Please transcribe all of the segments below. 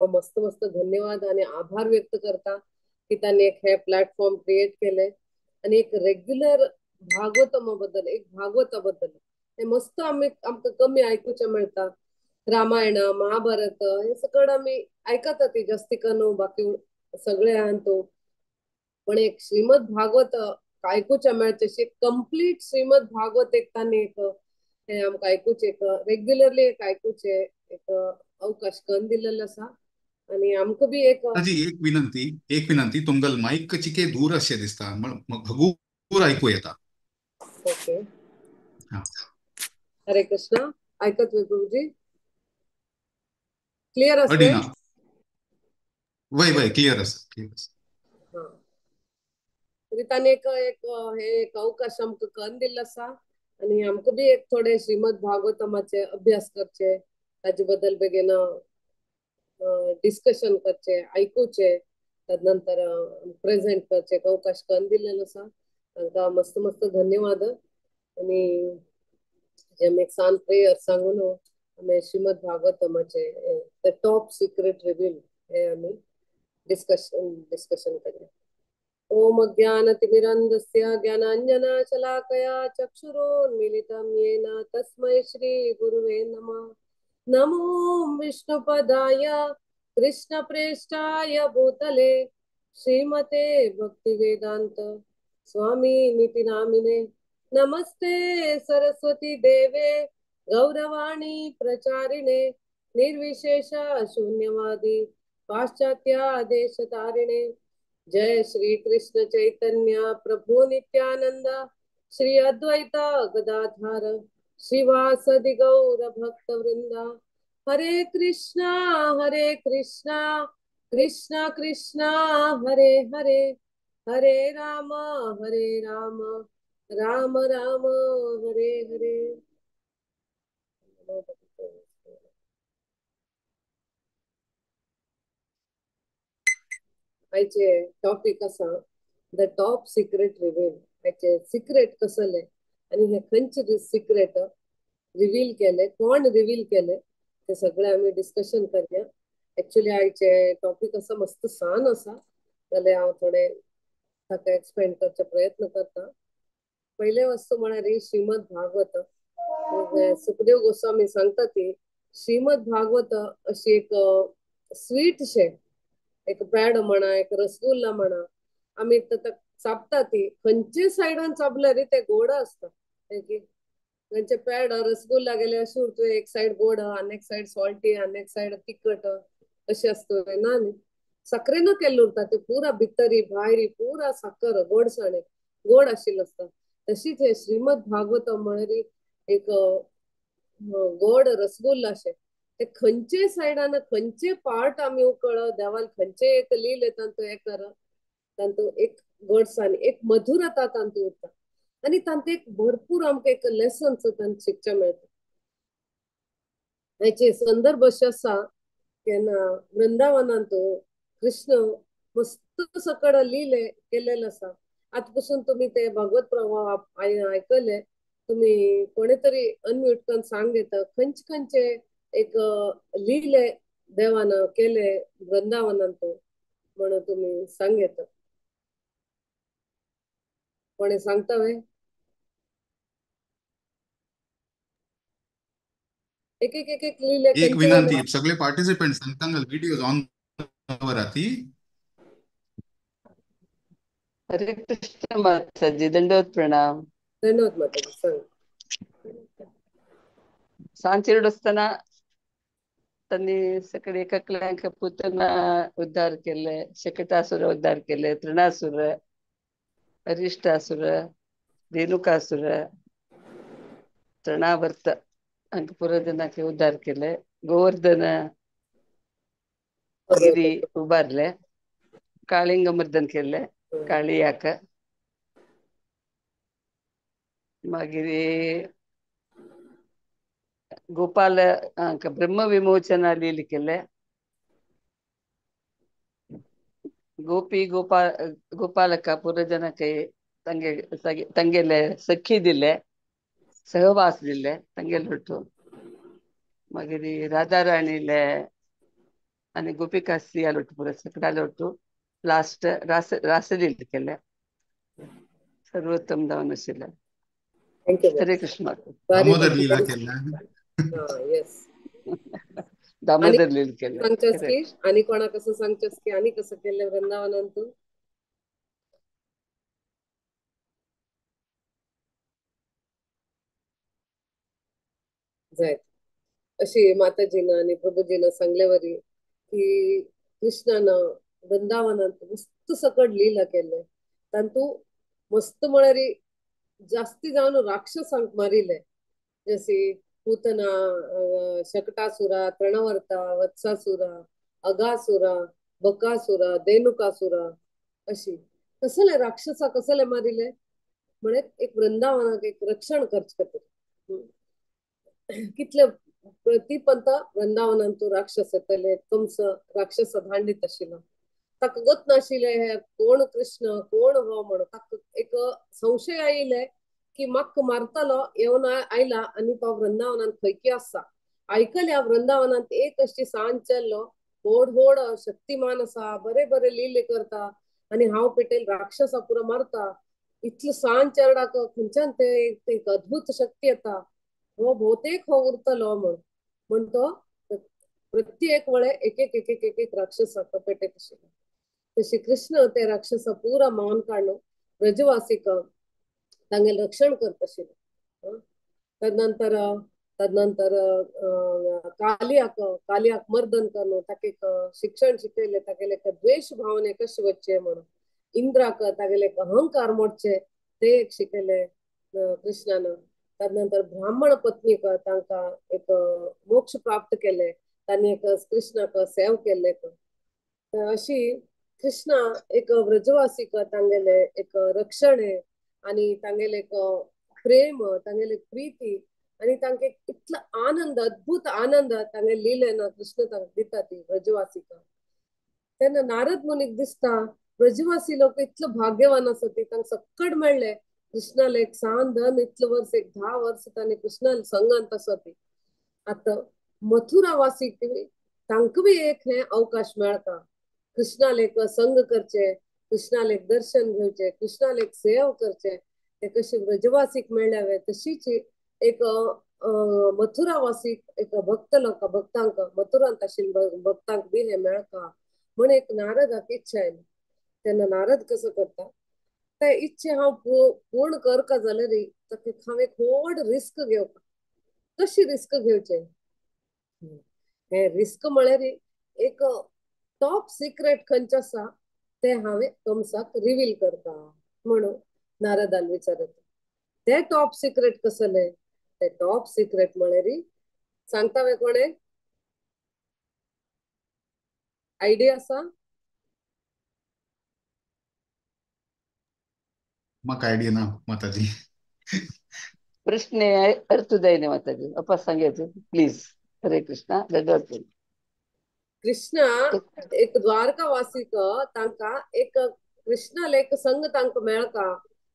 मस्त मस्त धन्यवाद आणि आभार व्यक्त करता की त्यांनी एक हे प्लॅटफॉर्म क्रिएट केलंय आणि एक रेग्युलर भागवतमाबद्दल एक भागवताबद्दल हे मस्त आम्ही आमकां कमी ऐकूच्या मिळता. रामायण महाभारत हे सगळं आम्ही ऐकत होती जास्ती करून बाकी सगळे आणतो. पण एक श्रीमद भागवत ऐकूच्या मेळचेशी कंप्लीट श्रीमद भागवत एक तांणी एक हे आमकां ऐकूचे एक रेग्युलरली एक ऐकूचे एक अवकाश करून दिलेलो आसा आणि आमकां बी एक जी एक विनंती तुमगल माईक चिके दूर असे दिसता मग भगूर ऐकू येता. ओके. हा. हरे कृष्णा. ऐकत वे प्रभूजी क्लिअर असवे. अडिना वय वय क्लिअर असत क्लिअर असत. हा तरी तांणी एक एक हे एक अवकाश आमकां करून दिल्लो आसा आणि आमकां बी एक थोडे श्रीमद भागवतमाचे अभ्यास करचे ताजे बद्दल बेगीन डिस्कशन करचे ऐकूचे तदनंतर प्रेझेंट करचे एक अवकाश करून दिलेलो आसा तांकां मस्त मस्त धन्यवाद आणि जेम एक सान प्रेयर सांगून आम्ही श्रीमद भागवतमाचे द टॉप सिक्रेट रिव्हील हे आम्ही डिस्कशन करूया. ओम ज्ञानतिमिरन्धस्य ज्ञानाञ्जनशलाकया चक्षुरोन्मीलितं येन तस्मै श्रीगुरुवे नमः. नमो विष्णुपदाय कृष्णप्रेष्ठाय भूतले श्रीमते भक्तिवेदान्त स्वामी निति नामिने. नमस्ते सरस्वती देवे गौरवाणी प्रचारिणे निर्विशेष शून्यवादी पाश्चात्य देश तारिणे. जय श्री कृष्ण चैतन्य प्रभु नित्यानंद श्री अद्वैत गदाधर श्रीवासदि गौर भक्त वृंदा. हरे कृष्णा कृष्णा कृष्णा हरे हरे हरे राम राम राम हरे हरे. आयचे टॉपिक असा द टॉप सिक्रेट रिव्हील. आयचे सिक्रेट कसले आणि हे खंयचे सिक्रेट रिव्हील केले कोण रिव्हील केले ते सगळे आम्ही डिस्कशन करूया. ऍक्च्युली आयचे टॉपिक असं मस्त सान असा जाल्यार हांव थोडे ताका एक्सप्लेन करचे प्रयत्न करता. पहिले वस्तू म्हळ्यार ही श्रीमद भागवत. सुखदेव गोस्वामी सांगता ती श्रीमद भागवत अशी एक स्वीट शे एक पॅड म्हणा एक रसगुल्ला म्हणा आम्ही चापता ती खंयचे सायडान चापल्यार ते गोड असता. त्यांचे पॅड रसगुल्ला गेले अशी उरतो एक साइड गोड आणि एक साइड सॉल्टी आणि एक साइड तिखट अशी असतो ना न्ही. साखरेन केल्लो उरता ते पुरा भितरी भायरी पुरा साखर गोडसाणे गोड आशिल्लो असता. तशीच हे श्रीमद भागवत म्हळ्यार एक गोड रसगुल्ला शे ते खंयचे सायडान खंयचे पार्ट आमी उकळ देवान खंयचे एक लील तांतू हे कर तांतू एक गोडसाण एक मधुरता तांतू उरता आणि तांते एक भरपूर आमकां एक लेसन्स तांचे शिकचे मेळटा. हेचे संदर्भ अशे आसा केन्ना वृंदावनांत कृष्ण मस्त सकड लिले केलेलो आसा. आता पासून तुम्ही ते भगवत प्रभाव ऐकले तुम्ही कोणी तरी अनम्यूट करून सांग घेता खंयचे खंयचे एक लिले देवान केले वृंदावनांत म्हणून तुम्ही सांग येता कोणी सांगता वे. एक एक लिले एक खंयचे विनंती सगळे पार्टिसिपेंट सांगतांगल व्हिडिओ ऑन राहती. हरे कृष्ण माताजी दंडवत प्रणाम. धन्यवाद माताजी सांग. सांचेरडोस्तना त्यांनी सगळे एकल्यांक पुतना उद्धार केले. शकटासुर उद्धार केले. तृणासुर अरिष्टासुर रेणुकासुर तृणावर्त हांकां पुरो जनांक उद्धार केले. गोवर्धन गिरी उबारले. काळिंग मर्दन केले काळियाक. मागीर गोपाल हांकां ब्रह्म विमोचना लील केले. गोपी गोपालका पुरो जनांक तांगेले सखी दिले सहवास दिले तांगेले ಒಟ್ಟು. मागीर राधा राणीले आनी गोपिका स्त्रिया पुरो सकडालो लास्ट रासलील केल्या सर्वोत्तम जावन आशिल्लें. थँक्यू हरे मॅम. कृष्ण. भारी दामोदर भारी लीला बरी. केल्या. हा येस. आणि दामोदर लील केल्या. सांगच्यास की आणि कोणा कसं सांगच्यास की आणि कसं केलं वृंदावनान तू? जाय अशी माताजीनं आणि प्रभूजीनं सांगल्यावरी की कृष्णानं वृंदावनात मस्त सकट लीला केले तांतू मस्त म्हळ्यारी जास्ती जावन राक्षसांक मारिले जशी पूतना, शकटासुरा, तृणवर्ता, वत्सासुरा, अगासुरा, बकासुरा, देनुकासुरा अशी कसले राक्षसा कसले मारिले म्हणे एक वृंदावनाक एक रक्षण करच खातीर कितले प्रतिपंत वृंदावनान तू राक्षस येतले कंस राक्षस धांडीत आशिल्लो ताका गत नाशिले हे कोण कृष्ण कोण हो म्हणून ताका एक संशय आयिले की म्हाका मारतलो येवन आयला आणि तो वृंदावनान खंयकी आसा आयकल्या वृंदावनात एक अशी सांज चल्लो व्हड व्हड शक्तिमान आसा बरे बरे लीले करता आणि हांव पेटेल राक्षसा पुरो मारता इतलो सांज चेरडाक खंयच्यान ते एक अद्भुत शक्ती येता हो भोवतेक हो उरतलो म्हण तो प्रत्येक वेळे एक एक एक एक एक एक राक्षसाक पेटयत आशिल्लो तशी कृष्ण ते राक्षसा पुरा मावन काडलो ब्रजवासीक तांगे रक्षण करत आशिल्लो तदनंतर तदनंतर कालियाक मर्दन करून ताका एक शिक्षण शिकयले तागेले द्वेष भावने कशे वचचे म्हणून इंद्राक तागेले अहंकार मोडचे ते एक शिकयले कृष्णान तदनंतर ब्राह्मण पत्नीक तांकां एक मोक्ष प्राप्त केले तांणी एक कृष्णाक सेव केले अशी कृष्णा एक ब्रजवासीक तांगेले एक रक्षण आहे आणि तांगेले एक प्रेम तांगेले प्रीती आणि तांके इतलो आनंद अद्भुत आनंद तांगे लीलेन कृष्ण तांकां दिता ती ब्रजवासीक तेन्ना नारद मुनीक दिसता ब्रजवासी लोक इतलो भाग्यवान आसा ती तांकां सक्कड मेळ्ळे कृष्णाला एक सांदन इतलो वर्स एक 10 वर्स तांणी कृष्णाला संगत आसा ती आता मथुरा वासी तांकां बी एक हे अवकाश मेळता कृष्णाला एक संग करचे कृष्णाला एक दर्शन घेवचे कृष्णाला एक सेव करचे ते कशी ब्रजवासीक मेळ्ळावे तशीच एक मथुरावासीक एक भक्त लोक भक्तांक मथुरांत आशिल्ल्या भक्तांक बी हे मेळता म्हण एक नारदाक इच्छा आयली तेन्ना नारद कसो करता ते इच्छे हांव पूर्ण करता जाल्यार हांव एक व्हड रिस्क घेवपाक कशी रिस्क घेवचे हे रिस्क म्हळ्यार एक टॉप सिक्रेट खंयचे आसा ते हांवें कंसाक रिवील करता म्हणून नारदान विचारत ते टॉप सिक्रेट कसले ते टॉप सिक्रेट म्हळ्यार सांगता वे कोणे आयडिया आसा म्हाका आयडिया ना माताजी. प्रश्न अर्थुदयने माताजी वापस सांगायचे प्लीज. हरे कृष्णा. कृष्णा एक द्वारकावासीक तांकां एक कृष्णाला एक संग तांकां मेळता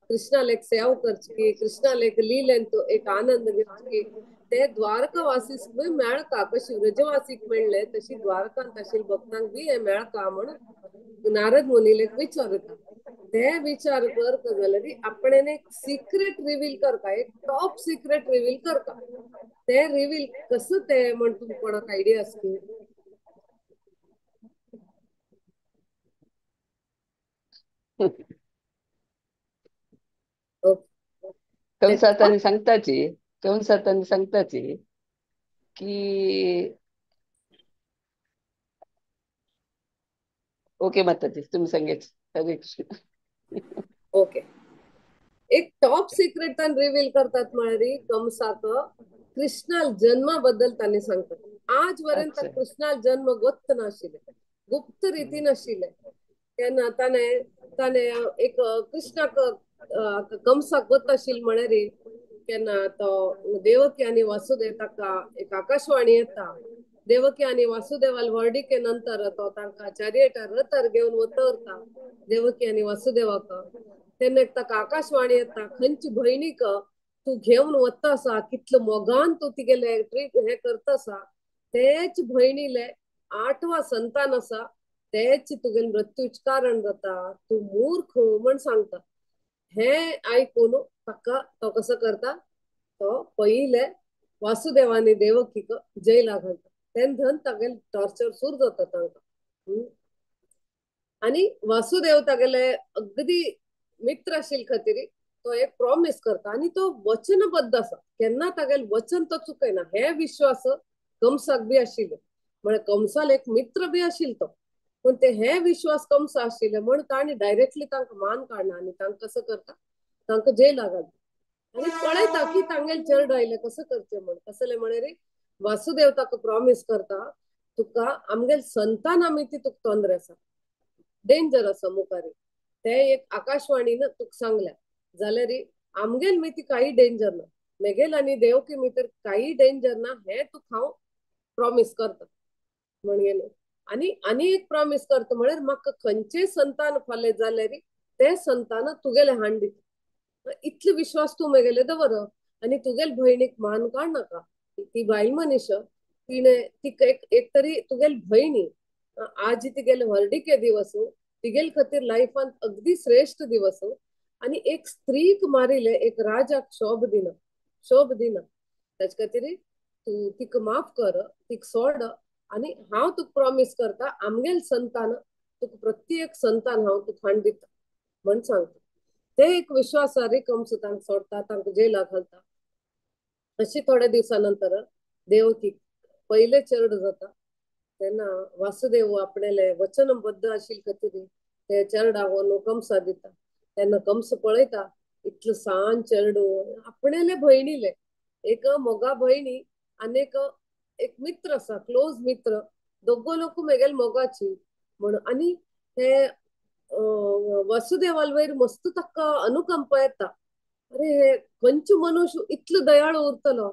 कृष्णाला एक सेव करची कृष्णाला एक लीलेन एक आनंद घेवची ते द्वारकावासीक बी मेळता कशी ब्रजवासीक मेळ्ळे तशी द्वारकांत आशिल्ल्या भक्तांक बी हे मेळता म्हणून नारद मुनीले विचारता ते विचार करता जाल्यार आपणेन एक सिक्रेट रिवील करता एक टॉप सिक्रेट रिवील करता ते रिवील कसं ते म्हण तुमकां कोणाक आयडिया आसली कंसातांनी सांगताची की ओके माताजी तुम्ही सांगायचे. हरे कृष्ण. ओके एक टॉप सिक्रेट तान रिवील करतात म्हळ्यार कंसाक कृष्णा जन्माबद्दल तांणी सांगतात आज पर्यंत कृष्णा जन्म गोत्त नाशिल्ले गुप्त रितीन आशिल्ले तेन्ना ताणे एक कृष्णाक कंसाक गोत्त आशिल्ले म्हळ्यार केन्ना तो देवकी आनी वासुदेव ताका एक आकाशवाणी येता देवकी आनी वासुदेवाल वर्डिके नंतर तो तांकां चॅरियटार रथार घेवन वतरता देवकी आनी वासुदेवाक तेन्ना ताका आकाशवाणी येता खंयची भयणीक तू घेवन वता आसा कितलो मोगान तू तिगेले ट्रीट हे करता आसा तेच भयणीले 8वा संतान असा त्याची तुगेल मृत्यूच कारण जाता, तू मूर्ख म्हण सांगता. हे ऐकून ताका तो कसं करता, तो पहिले वासुदेवानी देवकीक जैला घालता. तेन धन तागेल टॉर्चर सुरू जाता तांकां. आणि वासुदेव तागेले अगदी मित्र आशिल्ले खातीर तो एक प्रॉमिस करता आणि तो वचनबद्ध असा. केन्ना तागेल वचन तो चुकयना. हे विश्वास कंसाक बी आशिल्ले. म्हणजे कंसाल एक मित्र बी आशिल्लो तो. पण ते हे विश्वास कंस आशिल्ले म्हण ताणी डायरेक्टली तांकां मान काडना आणि तांकां कसं करता, तांकां जेला घालता. आणि पळयता की तांगेल चेड आयले कसं करचें म्हण. कसले म्हणे रे वासुदेव ताका प्रॉमिस करता, तुका आमगेल संतान आमी ती तुका तोंदरे आसा, डेंजर आसा मुखारी. ते एक आकाशवाणीन तुका सांगल्या जाल्यार आमगेल मी ती काही डेंजर ना, मेगेल आणि देवकी मी तर काही डेंजर ना, हे तुका हांव प्रॉमिस करता म्हणगेले. आणि एक प्रॉमिस करता म्हळ्यार म्हाका खंयचे संतान फाले जाल्यार ते संतान तुगेले हाड दिता. इतलो विश्वास तू मेगेले दवर. आणि तुगेल भयणीक मान काड नाका. ती बायल मनीस तिने ती एक तरी तुगेल भयणी आज तिगेले व्हरडिके दिवस, तिगेल खातीर लायफान अगदी श्रेष्ठ दिवस. आणि एक स्त्रीक मारिले एक राजाक शोभ दिना. त्याच खातीर तू तिका माफ कर, तिका सोड. आणि हांव तुका प्रॉमिस करता आमगेल संतान तुका प्रत्येक संतान हांव तुका हाड दिता म्हण सांगता. ते एक विश्वासारी कंस तांकां सोडता, तांकां जेला घालता. अशी थोड्या दिवसानंतर देवकी पहिले चेड जाता. तेन्ना वासुदेव आपणेले वचनबद्ध आशिल्ले खातीर ते चेडा व्हरून कंसा दिता. तेन्ना कंस पळयता इतलो सान चेडू आपणेले भयणीले, एक मोगा भयणी आनी एक मित्र आसा, क्लोज मित्र. दोगो लोक मेगेल मोगाची म्हण. आणि हे वसुदेवाल वयर मस्त ताका अनुकंप येता. अरे हे खंयचो मनुष्य इतलो दयाळू उरतलो,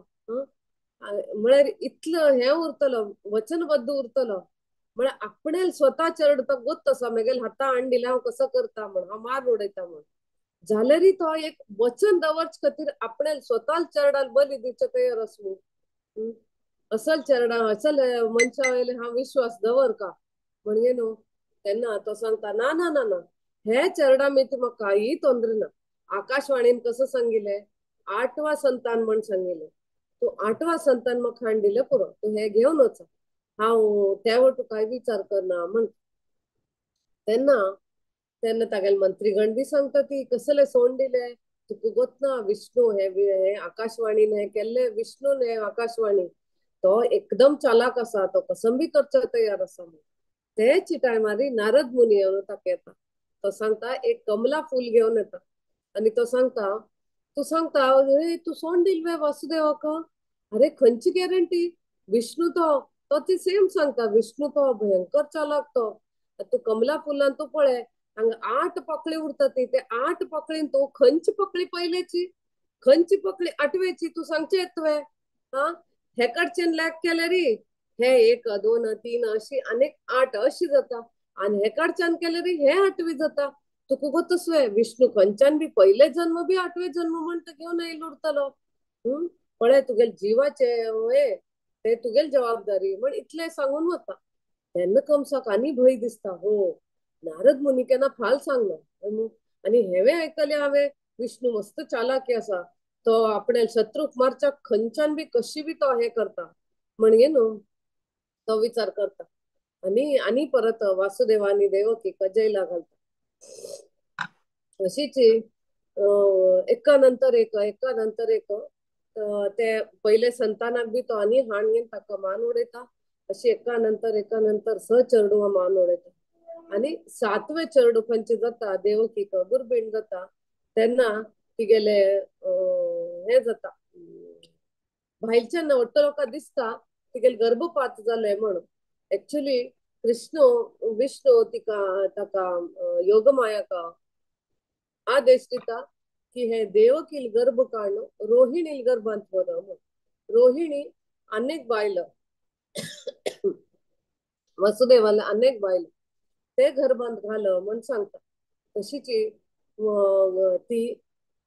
म्हळ्यार इतलो हे उरतलो, वचनबद्ध उरतलो. म्हळ्यार आपणेल स्वता चेड तो गोत आसा, मेगेल हाता हाड दिला हांव कसो करता म्हण, हांव मार उडयता म्हण. जाल्यार तो एक वचन दवरचे खातीर आपणेल स्वताल चेडाल बली दिवचे तयार आसूं. असल चेडा असल मनशा वयले हांव विश्वास दवर का म्हणजे न्हू. तेन्ना तो सांगता ना ना ना ना, हे चेडा मी म्हाका काही तोंदरे ना. आकाशवाणीन कसं सांगिल्ले 8वा संतान म्हण सांगिल्ले. तू 8वा संतान म्हाका हाड दिले पुरो, तू हे घेवन वच, हांव तेवो तुका विचार करना म्हण. तेन्ना तागेले मंत्रीगण बी सांगता ती कसले सोड दिले. तुका गोत ना विष्णू हे आकाशवाणीन हे केल्ले, विष्णून हे आकाशवाणी तो एकदम चालाक आसा, तो कसं बी करचे तयार आसा. तेच टायमार नारद मुनी येवन ताका येता. तो सांगता एक कमला फूल घेवन येता. आणि तो सांगता तू सोड दिल वासुदेवाक. अरे खंयची गॅरंटी, विष्णू तो ती सेम सांगता. विष्णू तो भयंकर चालाक तो. तू कमला फुलान तू पळय, हांगा 8 पकळी उरता ती, ते 8 पकळीन तो खंयची पकळी पयलेची, खंयची पकळी 8वेची तू सांगचे येतवे. हे कडच्यान लॅक केले रे, हे 1 2 3 अशी अनेक 8 अशी जाता. आणि हे कडच्यान केले रे हे 8वी जाता. तुका गोतसवे विष्णू खंयच्यान बी पहिले जन्म बी 8वे जन्म म्हणटा घेवन येयलो उरतलो. पळय तुगेल जिवाचे हे ते तुगेल जबाबदारी म्हण इतले सांगून वता. तेन्ना कंसाक आनी भंय दिसता. हो नारद मुनी केन्ना फाल सांगना. आणि हेवे आयकले हांवें, विष्णू मस्त चालाकी आसा, तो आपणे शत्रूक मारच्या खंयच्यान बी कशी बी तो हे करता म्हणजे न्हू. तो विचार करता. आणि परत वासुदेवानी देवकी जेला घालता. अशीच एका नंतर एक ते पहिले संतानाक बी तो आनी हाण घेवन ताका मान उडयता. अशी एका नंतर चेडू मान उडयता. आणि 7वे चेडू खंयचे जाता देवकीक गुरबीण जाता. तेन्ना तिगेले हे जाता, भायच्यान व्हडटो लोकां दिसता तिगेले गर्भपात जाले म्हणून. एक्चुअली विष्णू ताका योगमायाक आदेश दिता की हे देवकील गर्भ काढणं रोहिणील गर्भांत व्हर. रोहिणी अनेक बायल वसुदेवाला अनेक बायल ते गर्भांत घाल म्हण सांगता. तशीच ती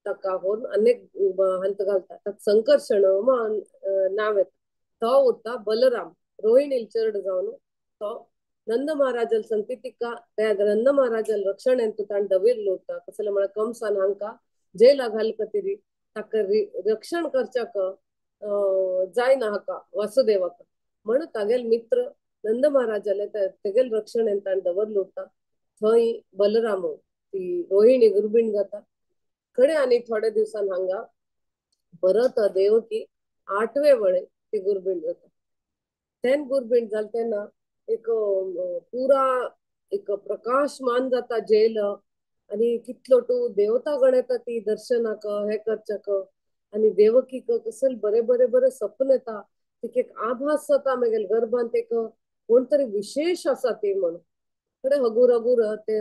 ताका व्हरून अनेक हंत घालता. ताका संकर्षण नाव येता. तो उरता बलराम, रोहिणील चेड जावन तो नंद महाराजल सांगती तिका त्या नंद महाराजल रक्षण ಎಂತು ताण दविरलो कसले म्हळ्यार कंसान हांका जेला घालक तिरी ताका रक्षण करच्याक जायना हाका वासुदेवाक म्हणून तागेल मित्र नंद महाराजाले तेगेल रक्षण हें ताण दवरलो थंय बलराम ती रोहिणी गुरबीण जाता खडे आनी थोड्या दिवसान हांगा परत देवकी 8वे वळे ती गुरबीण जाता तेन गुरबीण जाल तेन्ना एक पुरा एक प्रकाशमान जाता जेल आणि कितलो तू देवता गण येता ती दर्शनाक हे करच्याक आणि देवकीक कसल बरे बरे बरे सपन येता तिका एक आभास जाता मागीर गर्भांत एक कोण तरी विशेष आसा ती म्हण खरे हगूर हगूर ते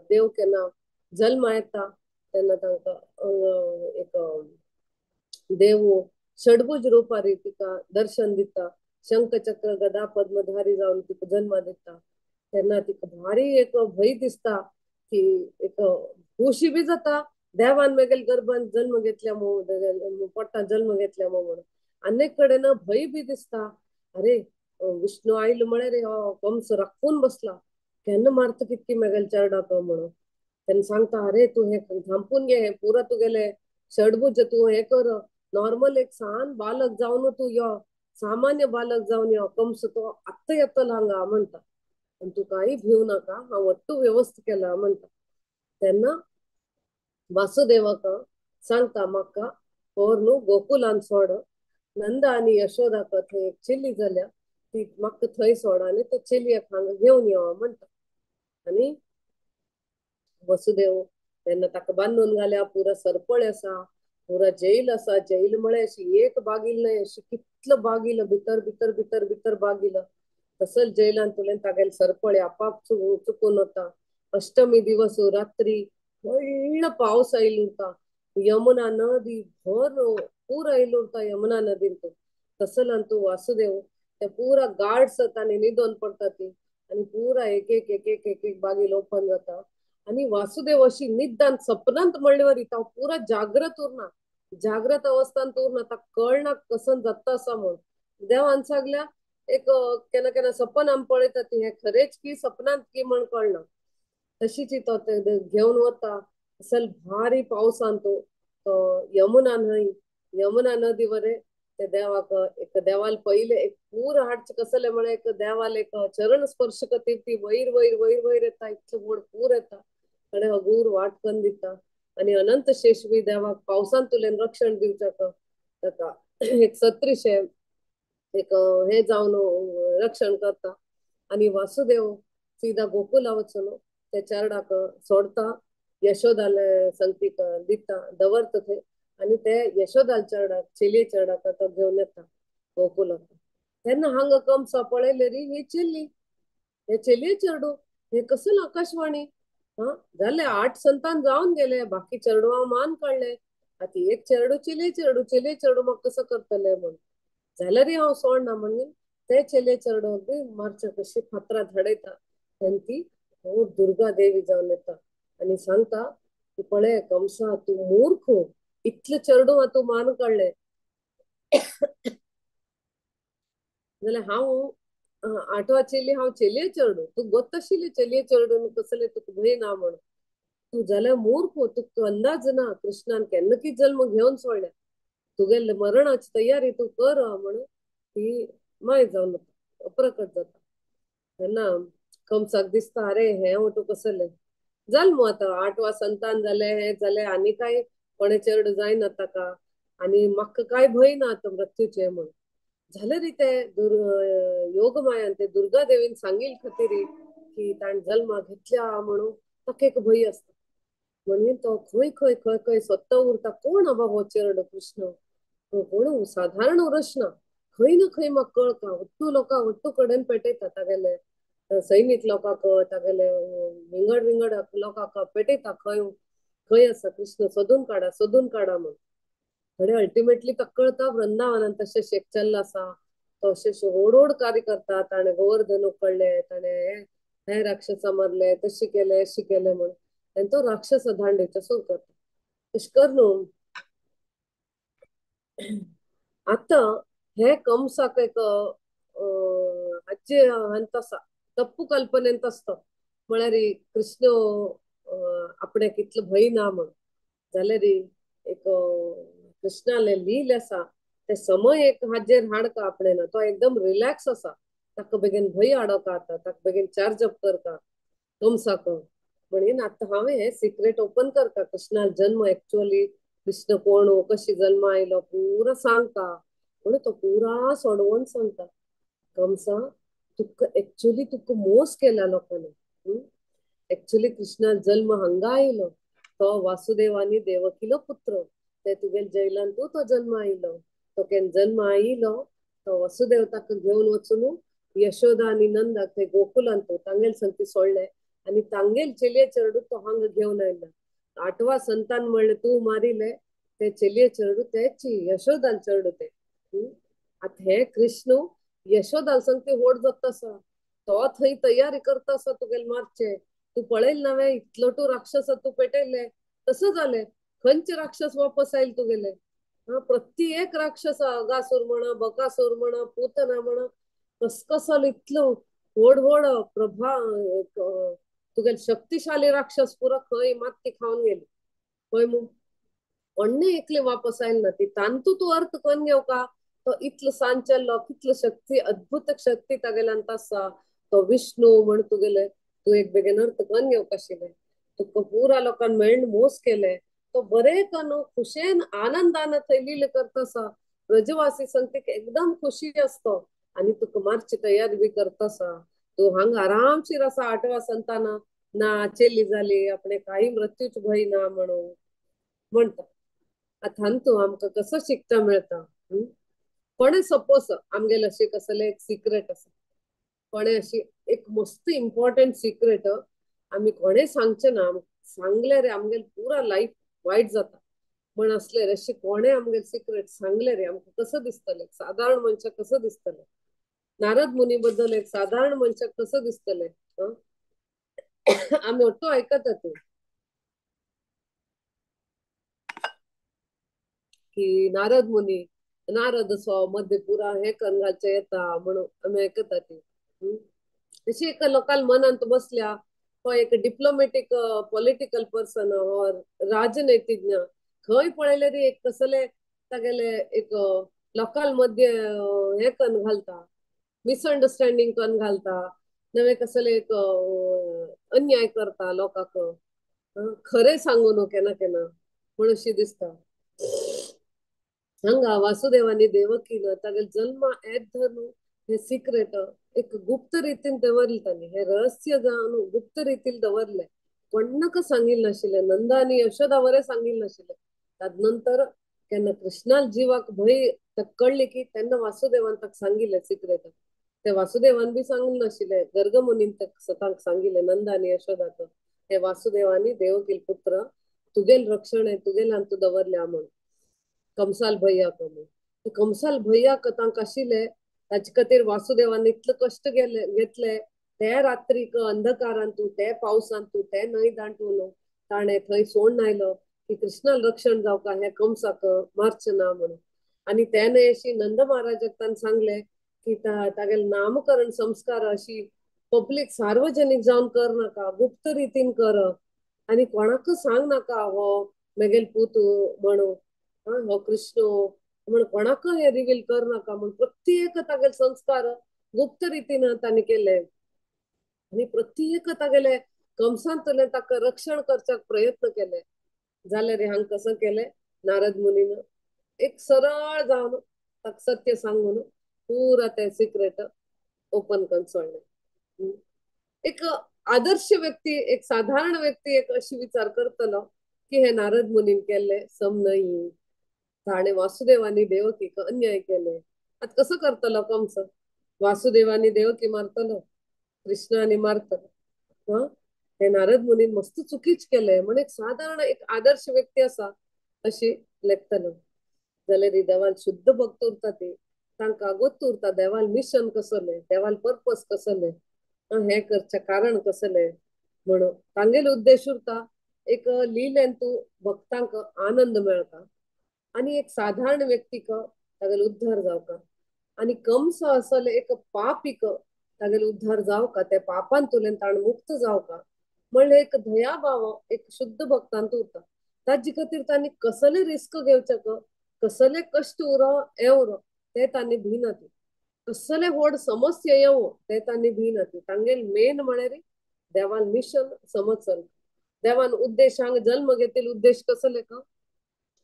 देव केन्ना जल्म येता तेन्ना तांकां एक देव षडभुज रूपारी तिका दर्शन दिता शंख चक्र गदा पद्मधारी जावन तिका जन्म दिता तेन्ना तिका भारी एक भंय दिसता की एक खुशी बी जाता देवान मागीर गर्भान जन्म घेतल्या पोटात जन्म घेतल्या म्हणून अनेक कडेन भंय बी दिसता अरे विष्णू आयलो म्हळ्यार रे हो कंस राखून बसला केन्ना मारता कितकी मागेल चरडाक म्हणून तेन्ना सांगता अरे तू हे थांपून घे हे पुरा तुगेले षडभुज तू हे कर नॉर्मल एक सान बालक जावन तू यो सामान्य बालक जावन यो कंस तो आत्ता येतलो हांगा म्हणटा पण तू काही भिवू नाका हांव वट्टू व्यवस्थ केला म्हणटा तेन्ना वासुदेवाक सांगता म्हाका पोर न्हू गोकुलान सोड नंद आनी यशोदाक थंय एक चिली जाल्या ती म्हाका थंय सोड आनी त्या चिलयेक हांगा घेवन यो म्हणटा आनी वसुदेव तेन्ना ताका बांदून घाल्या पुरा सरपळ आसा पुरा जैल आसा जैल म्हळ्यार अशी एक बागील न्हय अशी कितलो बागील भितर भितर भितर भितर बागील तसल जैलान तुलें तागेल सरपळे आपाप चुकून वता अष्टमी दिवस रात्री व्हडलो पावस आयलो उरता यमुना नदी भर पूर आयलो उरता यमुना नदीन तसलान तू वासुदेव ते पुरा गार्ड्स तांणी न्हिदोन पडटा ती आनी पुरा एक एक एक एक एक एक बागील ओपन जाता आणि वासुदेव अशी निदान सपनांत म्हणल्यावर इता पुरा जागृत उरना जागृत अवस्थांत उरना ताका कळना कसन जाता असा म्हण देवान सांगल्या एक केन्ना केन्ना सपन आमी पळयता ती हे खरेच की सपनांत की म्हण कळना तशीच तो घेवन वता असल भारी पावसान तो यमुना न्हय यमुना नदी वरे ते देवाक एक देवाल पहिले एक पूर हाडचे कसले म्हणे एक देवाल एक चरण स्पर्श करती ती वयर वयर वयर वयर येता इतलो व्हड पूर येता कडे हगूर वाटकन दिता आणि अनंत शेषवी देवाक पावसान तुलेन रक्षण दिवच्याक ताका एक 3600 एक हे जावन रक्षण करता आणि वासुदेव सीधा गोकुला वचून ते चरडाक सोडता यशोदाले संगतीक दिता दवरता थंय आणि ते यशोदाल चरडाक चिली चरडाक तो घेवन येता गोकुलाक तेन्ना हांगा कंसा पळयले रे ही चिल्ली हे चिली चरडू हे कसल आकाशवाणी हा जाले 8 संतान जावन गेले बाकी चरडू मान काढले आता एक चरडू चिली चरडू मग कसं करतले म्हण जाल्यार हांव सोडना म्हणून ते चिले चरडू बी मारच्या कशी फातरां धाडयता तेन्ना ती दुर्गा देवी जावन येता आणि सांगता की पळय कंसा तू मूर्ख इतले चरडू तू मान काढले जाल्यार हांव 8वा चिली हांव चलये चरडू तू गोत आशिल्ली चलये चरडून कसले तुका भंय ना म्हण तू जाल्यार मूर्ख तुका अंदाज ना कृष्णान केन्ना की जल्म घेवन सोडल्या तुगेले मरणाची तयारी तू कर म्हणून ती माय जावन अप्रकट जाता तेन्ना कंसाक दिसता अरे हे तू कसले जल्म आता 8वा संतान जाले हे जाले आनी काय कोणे चरड जायना ताका आणि म्हाका काय भंय ना आता मृत्यूचे म्हणून झाले रे ते योगमायान ते दुर्गा देवीन सांगील खातीर की ताण जल्मा घेतल्या म्हणून ताका एक भंय असता म्हणून तो खंय खंय खंय खंय सोदता उरता कोण आबा हो चरड कृष्ण कोण साधारण उरसना खंय ना खंय म्हाका कळटा वट्टू लोकांक वट्टू कडेन पेटयता तागेले सैमीक लोकांक तागेले विंगड विंगड लोकांक पेटयता खंय खंय आसा कृष्ण सोदून काडा म्हण थोडे अल्टिमेटली ताका कळता वृंदावनान तशें शेकचल्ल आसा तो अशें ओड कार्य करता ताणें गोवर्धन उकडले ताणें हे राक्षसा मारले तशें केले अशें केले म्हण आनी तो राक्षस धांडयता सुरू करता तशें कर न्हू आता हे कंसाक एक हाचे तसा तप्पू कल्पनेंत असतो म्हळ्यार कृष्ण आपणे कितलो भंय ना म्हण जाल्यार एक कृष्णाले लील आसा ते समय एक हाजेर हाडका आपणे ना तो एकदम रिलॅक्स आसा ताका बेगीन भंय हाडोका आता ताका बेगीन चार्ज अप करता कमसाक म्हणून आता हांवें हे सिक्रेट ओपन करता कृष्णा जन्म एक्चुअली कृष्ण कोण कशी जल्म आयलो पुरा सांगता म्हणून तो पुरा सोडवून सांगता कमसा तुका एक्चुअली तुका मोस केला लोकांनी एक्चुअली कृष्णा जन्म हांगा आयलो तो वासुदेवानी देवकीलो पुत्र ते तुगेल जैलांतू तो जन्म आयलो तो केन जन्म आयलो तो वसुदेव ताका घेवन वचून यशोदा आनी नंदाक ते गोकुलांतू तांगेल संती सोडले आणि तांगेल चेलिये चेडू तो हांगा घेवन आयला 8वा संतान म्हणले तू मारिले ते चेलिये चेडू तेची यशोदाल चेडू ते आता हे कृष्ण यशोदाल संगती ओढ जाता आसा तो थंय तयारी करता आसा तुगेल मारचे तू पळयल नवे इतलो तू राक्षस तू पेटयले तसं जालें खंयचे राक्षस वापस आयल तुगेले प्रत्येक राक्षस अगासूर म्हणा बकासूर म्हणा पूतना म्हणा कस कसो इतलो व्हड व्हड प्रभा तुगेल शक्तिशाली राक्षस पुरा खंय माती खावन गेली खंय मग अन्य एकले वापस आयल ना ती तांतू तू अर्थ करून घेवका तो इतलो सांचल्लो कितलो शक्ती अद्भुत शक्ती तागेल्यांत आसा तो विष्णू म्हण तुगेले तू एक बेगीन अर्थ करून घेवक आशिल्ले तुका पुरा लोकांनी मेळून मोस केले तो बरे कन खुशेन आनंदान थंय लील करता आसा ब्रजवासी संगतीक एकदम खुशी असतो आणि तुका मारची तयारी बी करता आसा तू हांगा आरामशीर आसा 8वा संताना ना चेली जाली आपणे काही मृत्यूच भंय ना म्हणून म्हणता आता हांतू आमकां कसो शिकता मेळता कोणे सपोज आमगेले अशें कसले एक सिक्रेट आसा कोणे अशी एक मस्त इम्पॉर्टंट सिक्रेट आम्ही कोणे सांगचे ना सांगले रे आमगेल पुरा लाईफ वाईट जाता म्हण असले रे अशें कोणे आमगेल सिक्रेट सांगले रे आमकां कसं दिसतले साधारण मनशाक कसं दिसतले नारद मुनी बद्दल एक साधारण मनशाक कसं दिसतले आम्ही ओट्टो ऐकत ते की नारद मुनी नारद असो मध्ये पुरा हे करून घालचे येता म्हणून आम्ही ऐकत ते अशी एक लोकांना मनांत बसल्या हो एक डिप्लोमॅटिक पॉलिटिकल पर्सन और राजनैतिज्ञ खंय पळयले रे एक कसले तागेले एक लोकांल मध्ये हे करून घालता मिसअंडरस्टँडिंग करून घालता नवे कसले एक अन्याय करता लोकांक खरे सांगू न्हू केन्ना केन्ना म्हणून अशी दिसता हांगा वासुदेवानी देवकीन तागेल जल्म येत धरून हे सिक्रेट एक गुप्त रितीन दवरले तांणी हे रहस्य जावन गुप्त रितीन दवरले कोणाक सांगिल्ले नाशिल्ले नंदा आनी यशोदा वरे सांगिल्ले नाशिल्ले ताज नंतर केन्ना कृष्णाल जिवाक भंय कळ्ळी की तेन्ना वासुदेवान ताका सांगिल्ले सिक्रेट ते वासुदेवान बी सांगिल्ले नाशिल्ले गर्ग मुनीन तांकां सांगिल्ले नंदा आनी यशोदाक हे वासुदेवानी देवकील पुत्र तुगेल रक्षण हे तुगेल्यान तू दवरल्या म्हण कंसाल भैया म्हणून कंसाल भैया तांकां आशिल्ले ताचे खातीर वासुदेवान इतले कष्ट घेतले ते रात्रीक अंधकारांतू ते पावसांतू ते न्हंय दांटून ताणे थंय सोडून आयलो की कृष्णाल रक्षण जावका हे कंसाक मारचे ना म्हणून आणि त्याने अशी नंद महाराजाक तान सांगले की तागेले नामकरण संस्कार अशी पब्लिक सार्वजनिक जावन कर नाका गुप्त रितीन कर आणि कोणाक सांग नाका हो मेगेल पूत म्हणून हो कृष्ण म्हण कोणाक हे रिवील कर नाका म्हण प्रत्येक तागेले संस्कार गुप्त रितीन तांणी केले आणि प्रत्येक तागेले कंसांतले ताका रक्षण करच्याक प्रयत्न केले जाल्यार हांग कसं केले नारद मुनीन एक सरळ जावन ताका सत्य सांगून पुरा ते सिक्रेट ओपन करून सोडले एक आदर्श व्यक्ती एक साधारण व्यक्ती एक अशी विचार करतलो की हे नारद मुनीन केले सम नाही ताणे वासुदेवानी देवकीक अन्याय केले आता कसं करतलो कंस वासुदेवानी देवकी मारतलो कृष्णाने मारतलो हे नारद मुनीन मस्त चुकीच केले म्हण एक साधारण एक आदर्श व्यक्ती असा अशी लेखतलो जाल्यार देवाल शुद्ध भक्त उरता ते तांकां गोत्त उरता देवाल मिशन कसले देवाल पर्पस कसले हे करचे कारण कसले म्हणून तांगेले उद्देश उरता एक लिहिलेन तू भक्तांक आनंद मेळता आणि एक साधारण व्यक्तीक तागेलो उद्धार जावका आणि कंस असले एक पापिक तागेले उद्धार जाव का त्या पापान तुलेन ताण मुक्त जाव का म्हणले एक दया भाव एक शुद्ध भक्तांत उरता ताजी खातीर तांणी कसले रिस्क घेवचे कसले कष्ट उरो एवरो ते तांणी भिनाती कसले व्हड समस्या येवो ते तांणी भिनाती तांगेल मेन म्हळ्यार देवान मिशन समजल देवान उद्देशांक जन्म घेतील उद्देश कसले का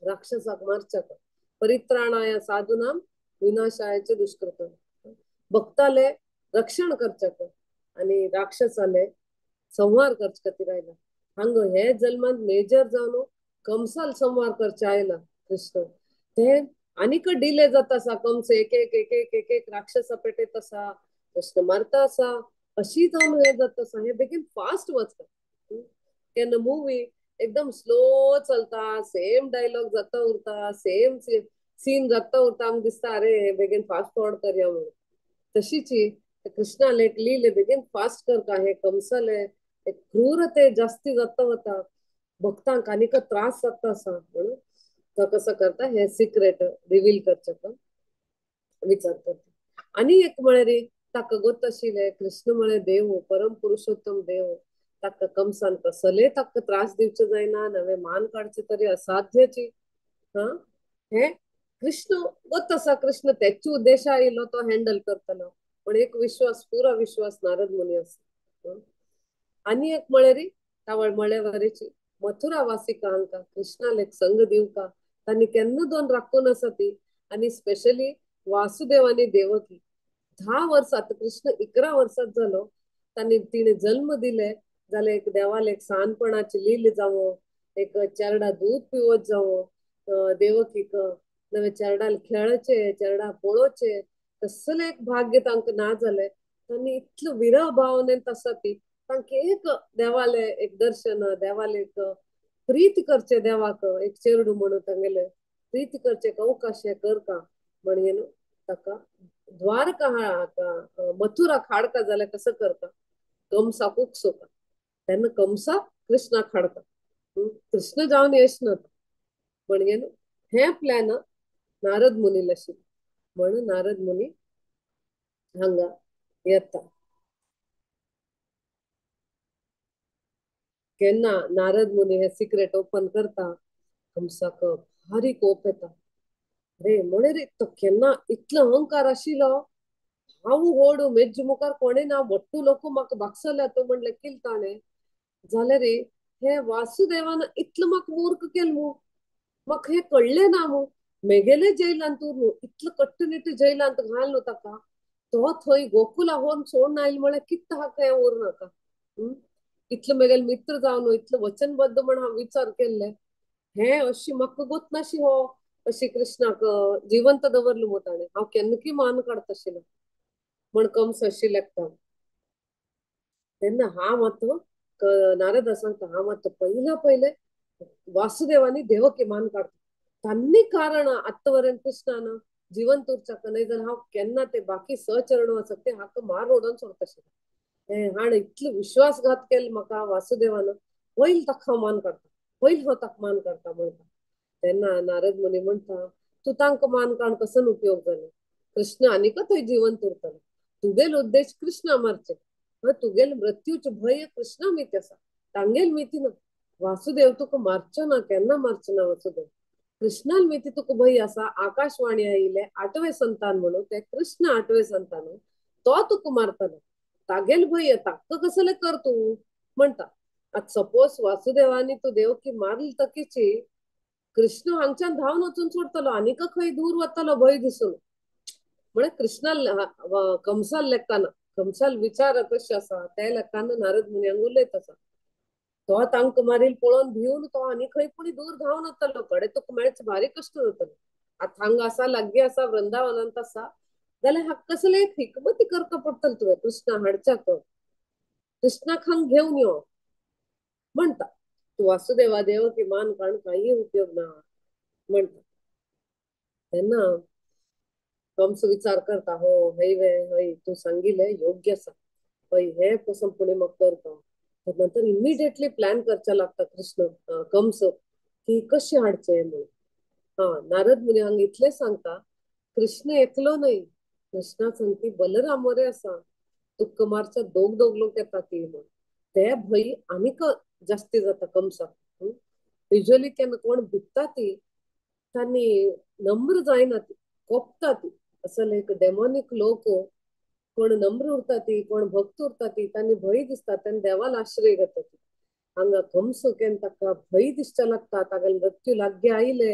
राक्षसाक मारच्याक परित्राणाय साधूनाम विनाशायाचे दुष्कृत भक्ताले रक्षण करच्याक आणि राक्षसाले संहार करचे खातीर आयला हांग हे जन्मांत मेजर जावन कंसाल संहार करचे आयला कृष्ण ते आनीक डिले जाता आसा कंस एक एक एक एक एक एक राक्षसा पेटयत आसा कृष्ण मारता आसा अशी जावन हे जाता आसा हे बेगीन फास्ट वचता केन्ना मूवी एकदम स्लो चलता सेम डायलॉग जाता उरता सेम सीन जाता उरता आमकां दिसता अरे हे बेगीन फास्ट फॉरवर्ड करया म्हणून तशीची कृष्णाले एक लीले बेगीन फास्ट करता हे कंसाले एक क्रूरते जास्ती जाता वता भक्तांक आनीक त्रास जाता आसा म्हणून तो कसं करता हे सिक्रेट रिवील करचे विचार करता आणि एक म्हळ्यार ताका गोत आशिल्ले कृष्ण म्हळ्यार देव परम पुरुषोत्तम देव ताका कंसान कसले ताका त्रास दिवचे जायना नवे मान काडचे तरी असाध्यची हा हे कृष्ण गोत आसा कृष्ण त्याची उद्देश आयलो तो हँडल करतलो पण एक विश्वास पुरा विश्वास नारद मुनी आसा आणि एक म्हळ्यार तावळ म्हळेवरीची मथुरा वासिका हांकां कृष्णाल एक संग दिवका तांणी केन्ना दोन राखून आसा ती आणि स्पेशली वासुदेव आणि देवकी 10 वर्सात कृष्ण 11 वर्सात झालो तांणी तिने जन्म दिले जाल्यार एक देवाला एक सानपणाची लील जावो एक चेरडा दूध पिवत जावो देवकीक नवे चेरडाल खेळचे चेरडा पळोवचे कसले एक भाग्य तांकां ना जाले तांणी इतलो विरह भावनेंत आसा ती तांकां एक देवाले एक दर्शन देवाले एक प्रीत करचे देवाक एक चेरडू म्हणून तांगेले प्रीत करचे अवकाश करता म्हणून ताका द्वारका मथुरा हाडका जाल्यार कसं करता कंसाक उकसोता तेन्ना कंसा कृष्णाक हाडता कृष्ण जावन येशना म्हणून हे प्लॅन नारद मुनी आशिल्ले म्हणून नारद मुनी हांगा येता केन्ना नारद मुनी हे सिक्रेट ओपन करता कंसाक भारी कोप येता अरे म्हणे तो केन्ना इतलो अहंकार आशिल्लो हांव व्हड मेज मुखार कोणे ना वट्टू लोक म्हाका बागसल्या तो म्हणले किल ताणे जाल्यार हे वासुदेवान इतलो म्हाका मूर्ख केल मू म्हाका हे कळले ना मू मेगेले जैलांत उर इतलो कट्टुनिट्ट जैलांत घाल ताका तो थंय गोकुला होन सोडून आयलो म्हळ्यार कित्त हाका हे उर नाका इतलो मेगेल मित्र जावन इतलो वचनबद्ध म्हण हांव विचार केल्ले हे अशी म्हाका गोत नाशी हो अशी कृष्णाक जिवंत दवरलो मू ताणें हांव केन्ना मान काडता आशिल्लो म्हण कंस अशी लेखता तेन्ना हा मात नारद सांगता हा मात पहिले वासुदेवानी देवकी मान काडता तांणी कारण आत्तावरेन कृष्णान जिवंत उरचाक न्हय जाल्यार हांव केन्ना ते बाकी सहचरणो आसा ते हाका मार ओडोन सोडता आशिल्लो हे हाण इतलो विश्वासघात केलो म्हाका वासुदेवान पयली ताका हांव मान काडटा पयली हांव ताका मान काडटा म्हणटा तेन्ना नारद मुनी म्हणटा तू तांकां मान काडून कसो उपयोग जालो कृष्ण आनीक थंय जिवंत उरतलो तुगेलो उद्देश कृष्णा मारचे तुगेल मृत्यूचे भय कृष्णा मिती आसा तांगेल मिती ना वासुदेव तुका मारचो ना केन्ना मारचो ना वासुदेव कृष्णाल मिती तुका भय आसा आकाशवाणी आयिल्ले 8वें संतान म्हणून ते कृष्ण 8वें संतान तो तुका मारतलो तागेल भय ताका कसले कर तू म्हणटा आता सपोज वासुदेवानी तू देवकी मारली तकीची कृष्ण हांगच्यान धांवन वचून सोडतलो आनीक खंय दूर वतलो भंय दिसून म्हळ्यार कृष्णाल कंसाल लेखान कंसाल विचार कशें आसा त्या लेखान नारद मुनियांक उलयत आसा तो तांकां मारील पळोवन भिवन तो आनी खंय पुणी दूर धांवन वतलो कडे तुका मेळच भारी कश्ट जातलो आतां हांगा आसा लागीं आसा वृंदावनांत आसा जाल्यार हाका कसले एक हिकमती करता पडटलो तुवें कृष्णा हाडच्याक कृष्णाक हांगा घेवन यो म्हणटा तू वासुदेवा देवकी मान काडून काही उपयोग ना म्हणटा तेन्ना कंस विचार करता हो हय तू सांगिल्लें योग्य आसा हय हे पसून पुणे म्हाका करता नंतर इमिडिएटली प्लॅन करचे लागता कृष्ण कंस की कशें हाडचें म्हणून नारद मुनी हांगा इतलें सांगता कृष्ण एकलो न्हय कृष्णा सांगती बलराम मरे आसा तुका मारच्या दोग दोग लोक येतात ती म्हण ते भंय आनीक जास्ती जाता कंसाक. युजली केन्ना कोण भिकता ती तांणी नम्र जायना ती कोपता ती असं एक डेमोनिक लोक कोण नम्र उरता ती कोण भक्त उरता ती तांणी भंय दिसता तेन्ना देवाला आश्रय घेता ती हांगा कंस केन ताका भंय दिसचे लागता तागेले मृत्यू लागीं आयले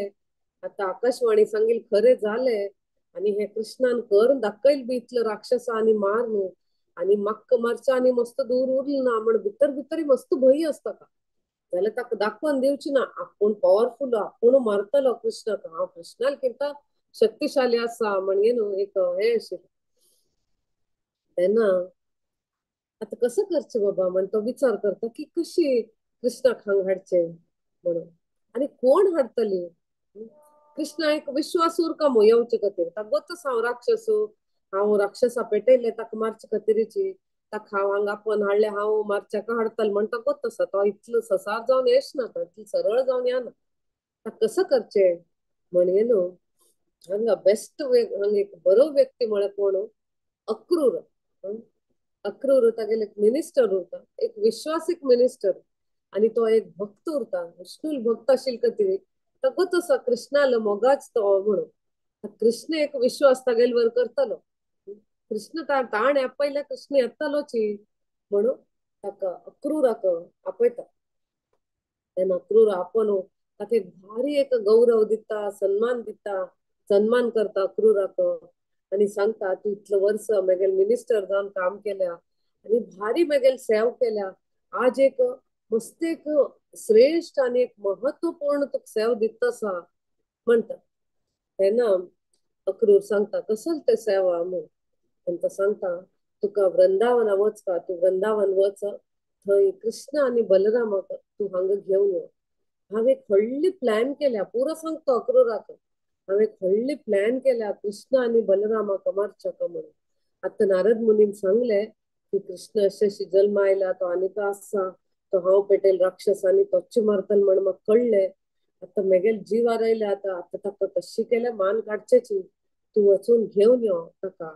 आता आकाशवाणी सांगील खरे झाले आणि हे कृष्णान करून दाखयल बी इतलं राक्षसा आणि मार न्हू आणि मक्क मारचा आणि मस्त दूर उरलं ना म्हण भितर भितर मस्त भंय असता का जाल्यार ताका दाखोवन दिवची ना आपूण पॉवरफुल आपूण मारतलो कृष्णाक हांव कृष्णाल किंता शक्तिशाली आसा म्हणजे न्हू एक हे आशिल्लें तेन्ना आता कसं करचे बाबा म्हण तो विचार करता की कशी कृष्णाक हांग हाडचे म्हणून आणि कोण हाडतली कृष्णा एक विश्वासूर का मो येवचे खातीर ताका गोतच हांव राक्षसा पेटयले ताका मारचे खातीरची ताका हांव हांगा आपण हाडले हांव मारच्याका हाडतले म्हण तो गोत आसा तो इतलो ससार जावन येशना तो इतलो सरळ जावन येना ताका कसं करचे म्हणजे न्हू हांगा बेस्ट हांगा एक बरो व्यक्ती म्हळ्यार कोण अक्रूर अक्रूर तागेले एक मिनिस्टर उरता एक विश्वासीक मिनिस्टर आणि तो एक भक्त उरता विष्णूल भक्त आशिल खातीर तो तसो कृष्णाला मोगाच तो म्हणून कृष्ण एक विश्वास तागेल वर करतलो कृष्ण ताण आपयल्या कृष्ण येतलोची म्हणून ताका अक्रूराक आपयता तेन्ना अक्रूर आपण ताका एक भारी एक गौरव दिता सन्मान करता अक्रूराक आणि सांगता तू इतलं वर्ष मगेल मिनिस्टर जाऊन काम केल्या आणि भारी मगेल सेव केल्या आज एक मस्त एक श्रेष्ठ आणि एक महत्वपूर्ण तुका सेव दिता आसा म्हणटा तेन्ना अक्रूर सांगता कसल ते सेवा म्हणून तेन्ना सांगता तुका वृंदावना वचका तू वृंदावन वच थंय कृष्ण आणि बलरामाक तू हांगा घेवन यो हांवें एक व्हडली प्लॅन केल्या पुरो सांगता अक्रूराक हांवें एक व्हडली प्लॅन केल्या कृष्ण आणि बलरामाक मारच्याका म्हणून आता नारद मुनीन सांगले की कृष्ण अशी जल्म आयला तो आनीक आसा तो हांव पेटयल राक्षस आणि तोच मारतल म्हण म्हाका कळले आता मगेल जीव आरयले आता ताका कशी केले मान काडचेची तू वचून घेवन यो ताका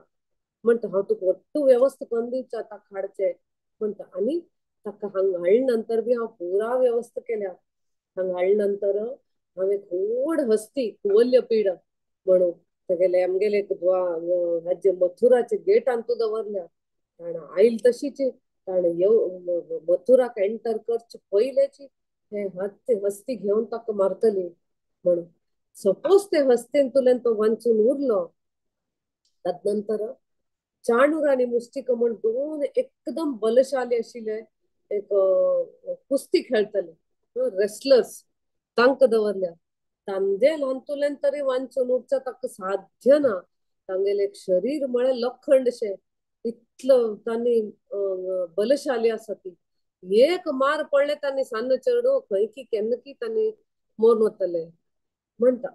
म्हणटा हांव तुका वट्टू वेवस्था करून दिवचा ताका हाडचे म्हणटा आनी ताका हांगा हाडले नंतर बी हांव पुरा वेवस्था केल्या हांगा हाडले नंतर हांवें एक व्हड हस्ती कुवल्य पीड म्हणून तेगेले आमगेले एक हाजे मथुराचे गेटान तू दवरल्या ताणें आयल तशीची ताणें मथुराक एंटर करचे पयलेची हे हस्ती घेवन ताका मारतली म्हणून सपोज ते हस्तेन तुलेन तो वांचून उरलो तदनंतर चाणूर आणि मुष्टिक म्हण दोन एकदम बलशाली आशिल्ले एक कुस्ती खेळतले रेसलर्स तांकां दवरल्या तांदे ल्हान तुलेन तरी वांचून उरचा ताका साध्य ना तांगेले एक शरीर म्हळ्यार लोखंडशे इतलो तांणी बलशाली आसा ती एक मार पडले तांणी सान्न चेडू खंय की केन्ना की तांणी मोर वतले म्हणटा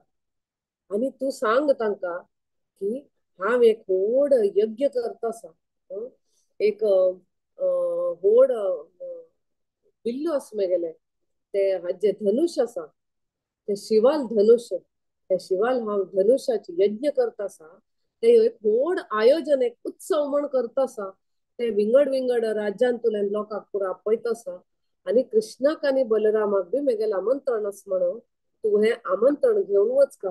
आणि तू सांग तांकां की हांव एक व्हड यज्ञ करता आसा एक व्हड बिल्लो आसा मगेले ते हाजे धनुष आसा ते शिवाल धनुष ते शिवाल हांव धनुषाचे यज्ञ करता आसा ते एक व्हड आयोजन एक उत्सव म्हण करता आसा ते विंगड विंगड राज्यान तुलेन लोकांक पुरो आपयता आसा आणि कृष्णाक आणि बलरामाक बी मगेल आमंत्रण आसा म्हणून तू हे आमंत्रण घेवन वच का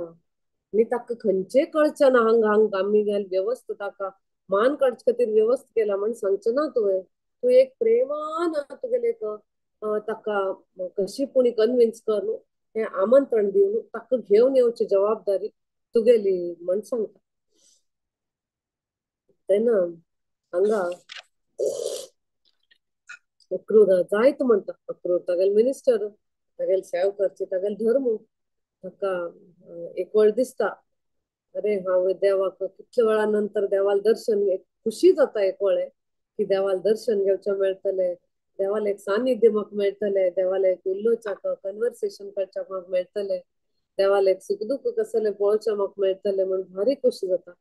आणि ताका खंयचे कळचे ना हांगा आमी गेल व्यवस्था ताका मान काडचे खातीर व्यवस्था केला म्हण सांगचे ना तुवें तू एक प्रेमान तुगेले एक ताका कशी पुणी कन्विन्स कर न्हू हे आमंत्रण दिवन ताका घेवन येवची जबाबदारी तुगेली म्हण सांगता तेन्ना हांगा अक्रूर जायत म्हणटा अक्रूर तागेले मिनिस्टर तागेले सेव करचे तागेले धर्म ताका एक वेळ दिसता अरे हांव देवाक कितल्या वेळा नंतर देवाल दर्शन एक खुशी जाता एक वेळे की देवाल दर्शन घेवचे मेळटले देवाल एक सानिध्य म्हाका मेळटले देवाल एक उलोवच्याक कन्वर्सेशन करच्याक म्हाका मेळटले देवाल एक सुख दुःख कसले पळोवचे म्हाका मेळटले म्हण भारी खुशी जाता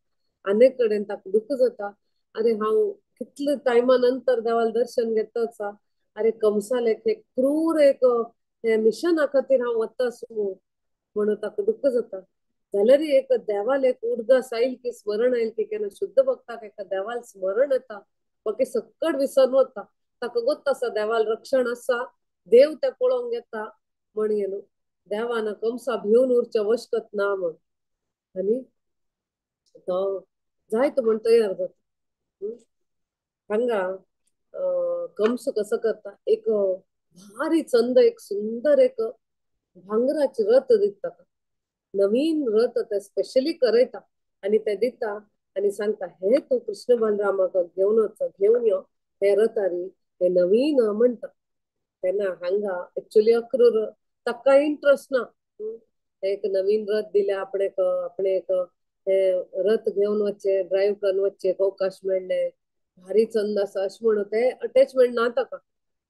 अनेक कडेन ताका दुःख जाता अरे हांव कितले टायमा नंतर देवाल दर्शन घेता आसा अरे कंसाल एक क्रूर एक मिशना खातीर हांव वता म्हणून ताका दुःख जाता जाल्यार एक देवाल एक उर्गास आयल की स्मरण आयल की केन्ना शुद्ध भक्ताक एका देवाल स्मरण येता बाकी सक्कड विसरून वता. ताका गोत आसा देवाल रक्षण आसा, देव ते पळोवंक येता म्हण देवान कंसा भिवन उरचे वशकत ना म्हण. आनी तो जायतो म्हण तयार जाता. हांगा कंस कसं करता, एक भारी चंद, एक सुंदर एक भांगराची रथ दिता. नवीन रथ ते स्पेशली करयता आणि ते दिता आणि सांगता हे तू कृष्ण बलरामाक घेऊन यो हे रथारी हे नवीन म्हणटा. तेन्ना हांगा एक्चुअली अक्रूर ताका इंटरेस्ट ना. एक नवीन रथ दिले आपण एक हे रथ घेऊन वच्चे, ड्राईव्ह करून वच्चे अवकाश मेळ्ळे, भारी चंद आसा अशें म्हणून ते अटॅचमेंट ना ताका.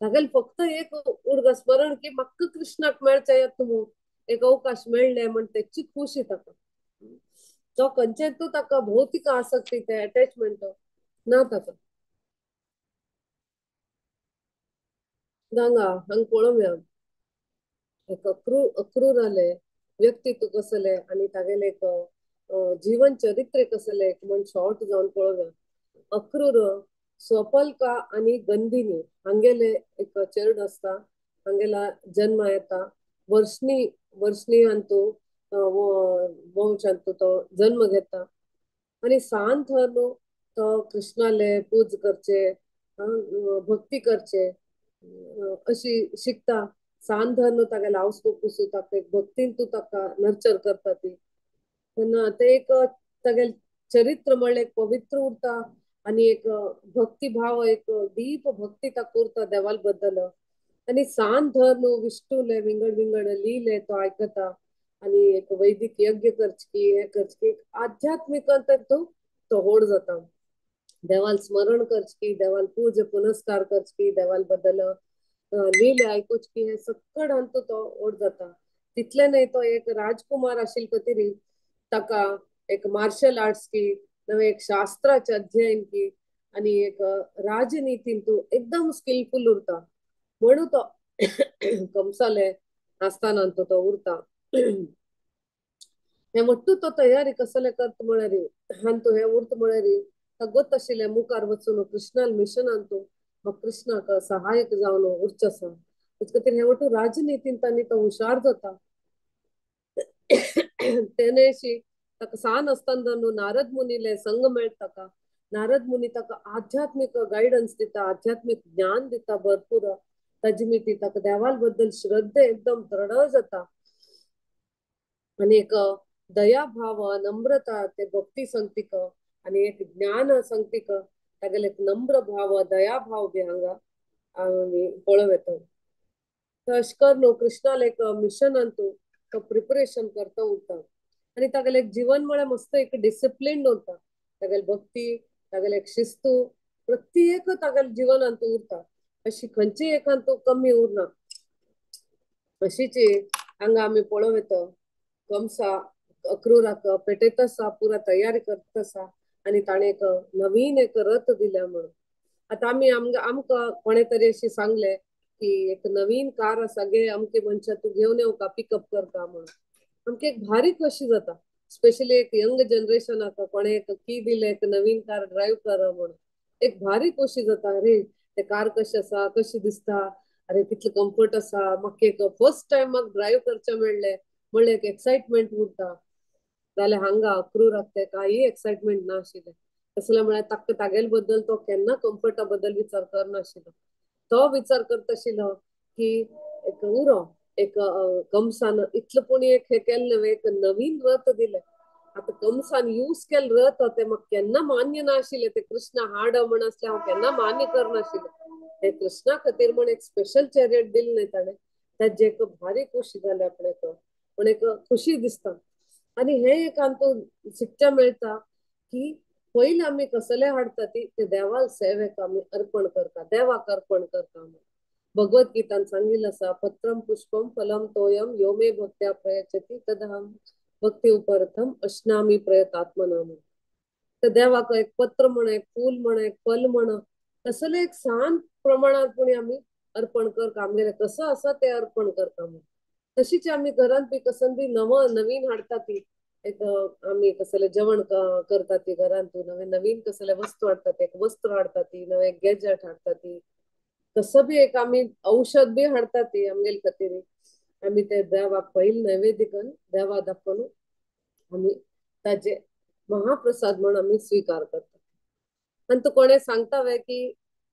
तागेले फक्त एक उर्ग स्मरण की म्हाका कृष्णाक मेळचें येता म्हूण, एक अवकाश मेळ्ळे म्हण तेची खुशी ताका. तो खंयचेच ताका भौतिक आसक्ती ते अटॅचमेंट ना ताका. हांग पळोवया एक अक्रूराले व्यक्तित्व कसले आणि तागेले एक जीवन चरित्र कसले एक म्हण शॉर्ट जाऊन पळोवया. अक्रूर स्वपल्का आणि गंधिनी हांगेले एक चेडूं असता. हांगेला जन्म येता. वर्षनी हांतू वंशांतू तो जन्म घेता आणि सांत न्हू तो कृष्णाले पूज करचे, भक्ती करचे अशी शिकता. सांत धर्म तागेले हावस पुसू ताका एक भक्तीन तू ताका नर्चर करता ती. तेन्ना ते एक तागेले चरित्र म्हणल्यार एक पवित्र उरता आणि एक भक्ती भाव, एक डीप भक्ती ताका उरता देवाल बद्दल. आणि सांत धर्म विष्णूले विंगड लिहिले तो आयकता आणि एक वैदिक यज्ञ करची हे करची आध्यात्मिक तो होड जाता. देवाल स्मरण करची, देवाल पूज पुनस्कार करची, देवाल बद्दल लीले आयकुचकी हे सक्कड हांतू तो ओड जाता. तितले न्हय तो एक राजकुमार आशिल्लो तरी ताका एक मार्शल आर्ट्स की नवे एक शास्त्राचे अध्ययन की आणि एक राजनीतीन तू एकदम स्किलफुल उरता म्हणून तो कंसाले आसताना तो उरता. हे म्हणटू तो तयारी कसले करता म्हळ्यार हांतू हे उरता म्हळ्यार गोत आशिल्ले मुखार वचून कृष्णाल मिशनान तू मग कृष्णाक सहायक जावन उरचे आसा. तेच खातीर हे म्हणटू राजनितीन तांणी तो हुशार जाता. तेनेशी ताका सान आसतना न्हू नारद मुनीले संग मेळटा ताका. नारद मुनी ताका आध्यात्मिक गायडन्स दिता, आध्यात्मिक ज्ञान दिता भरपूर. ताजी मिती ताका देवाल बद्दल श्रद्धे एकदम दृढ जाता आणि एक दया भाव, नम्रता ते भक्ती संगतीक आणि एक ज्ञान संगतीक तागेले एक नम्र भाव, दया भाव बी हांगा आमी पळोव येता. अशें कर न्हू कृष्णाल एक मिशनान तू तो प्रिपरेशन करता उरता आणि तागेले एक जीवन म्हळ्यार मस्त एक डिसिप्लिन उरता. तागेले भक्ती, तागेले एक शिस्तू प्रत्येक तागेले जिवनान तू उरता. अशी खंयची एकान तू कमी उरना. अशीच हांगा आमी पळोव येता कंसा अक्रूराक पेटयता आसा, पुरा तयारी करता आसा आणि ताणे एक नवीन एक रथ दिल्या म्हणून. आता आमी आमकां कोणे तरी अशी सांगले की एक नवीन कार आसा गे अमके मनशा तू घेवन येवं का पिकअप करता म्हणून. आमकां एक भारी खोशी जाता. स्पेशली एक यंग जनरेशनाक कोणे एक की दिले एक नवीन कार ड्राईव्ह कर म्हणून एक भारी खोशी जाता. अरे ते कार कशी आसा, कशी दिसता, अरे कितले कम्फर्ट आसा, म्हाका एक फर्स्ट टाइम म्हाका ड्राईव्ह करचे मेळ्ळे म्हणल्यार एक एक्साइटमेंट उरता. जाल्यार हांगा अक्रूराक ते काही एक्साइटमेंट ना आशिल्ले. कसले म्हळ्यार ताका तागेले बद्दल तो केन्ना कम्फर्टा बद्दल विचार करनाशिल्लो. तो विचार करता आशिल्लो की एक उरो एक कंसान इतलो पूण एक हे केले न्हय, एक नवीन रथ दिले. आता कंसान यूज केले रथ ते म्हाका केन्ना मान्य ना आशिल्ले. ते कृष्ण हाड म्हण आसले हांव केन्ना मान्य करनाशिल्ले. हे कृष्णा खातीर म्हण एक स्पेशल चॅरियट दिले न्हय ताणे. ताजे एक भारी खुशी जाली आपल्याक पण एक खुशी दिसता. आणि हे एक आमकां शिकच्या मेळटा की पयलीं आमी कसले हाडटा ती ते देवाल सेवेक आमी अर्पण करता, देवाक अर्पण करता. भगवद्गीतान सांगिल्लें आसा पत्रम पुष्पम फलम तोयम यो मे भक्त्या प्रयच्छति तदहं भक्ती उपरथम अश्नामी प्रयतात्मना. तर देवाक एक पत्र म्हण, एक फूल म्हण, एक फल म्हण कसले एक शांत प्रमाणात पण आम्ही अर्पण करता. आमगेले कसं आसा ते अर्पण करता. तशीच आम्ही घरात बी कसन बी नवीन हाडटा ती एक आम्ही कसले जेवण करता ती घरांतून नवे नवीन कसले वस्तू हाडतात एक वस्त्र हाडता ती नवे गॅजेट हाडता ती कसं बी एक आम्ही औषध बी हाडता ती आमगेल खातीर आम्ही ते देवाक पयलीं नैवेद्य करून देवा दाखोवन आम्ही ताजे महाप्रसाद म्हणून आम्ही स्वीकार करता आणि तो कोणे सांगतावे की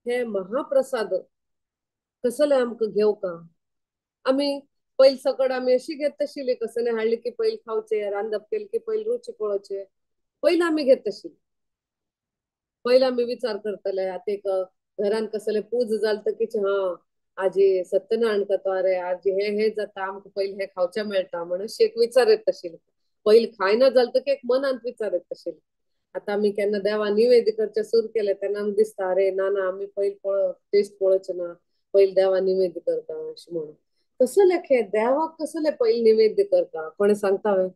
हे महाप्रसाद कसले आमकां घेवका आम्ही पयली सकट आम्ही अशी घेत आशिल्ली कसले हाडली की पयली खावचे रांदप केली की पयली रुची पळोवचे पयली आम्ही घेत आशिल्ली पयली आम्ही विचार करतले आता एक घरान कसले पूज जालतकीच हा आजी सत्यनारायण करता रे आजी हे जाता आमकां पयली हे खावचे मेळटा म्हणून एक विचार येत आशिल्लो पयली खायना जालत की एक मनांत विचार येत आशिल्लो आता आम्ही केन्ना देवा निवेद करचे सुरू केले तेन्ना आमकां दिसता अरे ना ना आम्ही पयली टेस्ट पळोवचे ना पयली देवा निवेद करता अशें म्हणून कसले खे देवाक कसले पयली निवेद्य करता कोणी सांगता वे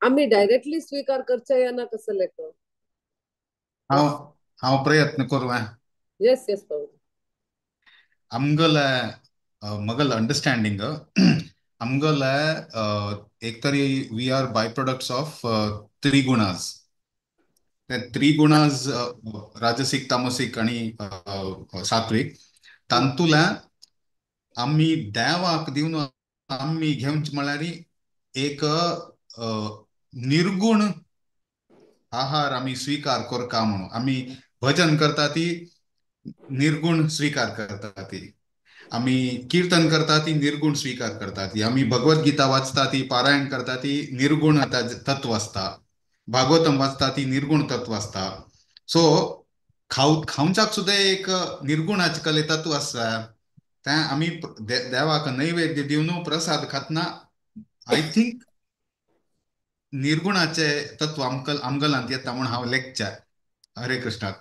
आम्ही डायरेक्टली स्वीकार करचे या ना कसले हांव हांव प्रयत्न करूं येस येस पाहू आमगल मगल अंडरस्टँडिंग आमगल एक तरी we are by products of त्रिगुणाज ते त्रिगुणाज राजसिक तामसिक आणि सात्विक तांतुला आम्ही देवाक दिवन आम्ही घेवंच म्हळ्यार एक निर्गुण आहार आम्ही स्वीकार करता म्हणून आम्ही भजन करता ती निर्गुण स्वीकार करता ती आम्ही कीर्तन करता ती निर्गुण स्वीकार करता ती आम्ही भगवद्गीता वाचता ती पारायण करता ती निर्गुण तत्व असता भागवतम वाचता ती निर्गुण तत्व असता सो खावच्याक सुद्धा एक निर्गुणाचे कले तत्व आसा ते आम्ही देवाक नैवेद्य दिवन प्रसाद खातना आय थिंक निर्गुणाचे तत्व आमगलांत येता म्हणून हांव लेखच्या हरे कृष्णा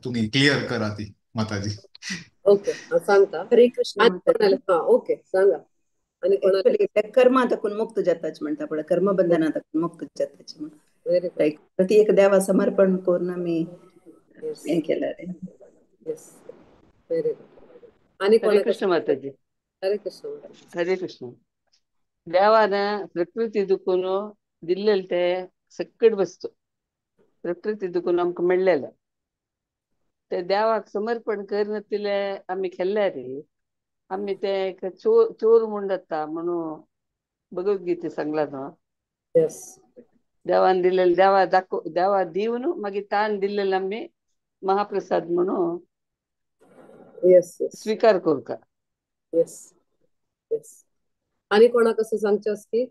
तुम्ही क्लिअर करा ती माताजी ओके सांगता हरे कृष्ण आणि माताजी कोणाला हा ओके सांगा आणि कोणाला ऍक्च्युली कर्मा ताकून मुक्त जाताच म्हणटा पळय कर्मबंधना ताकून मुक्त जाताच म्हणून व्हेरी गुड लायक प्रति एक देवा समर्पण करून आमी येस हें केलें रे येस व्हेरी गुड आणि हरे कोणाक कृष्ण माताजी हरे कृष्ण हरे कृष्ण देवान प्रकृती दुखून दिल्लेले ते सकट वस्तू प्रकृती दुखून आमकां मेळ्ळेले ते देवाक समर्पण करना तिले आमी खेळ्ळे रे आमी ते एक चोर म्हूण जाता म्हणून भगवद्गीते सांगला न्हू येस देवान दिल्लेले देवा दिवन मागीर ताण दिल्लेले आमी महाप्रसाद म्हणून येस येस स्वीकार करता येस येस आणि कोणाक असं सांगचें की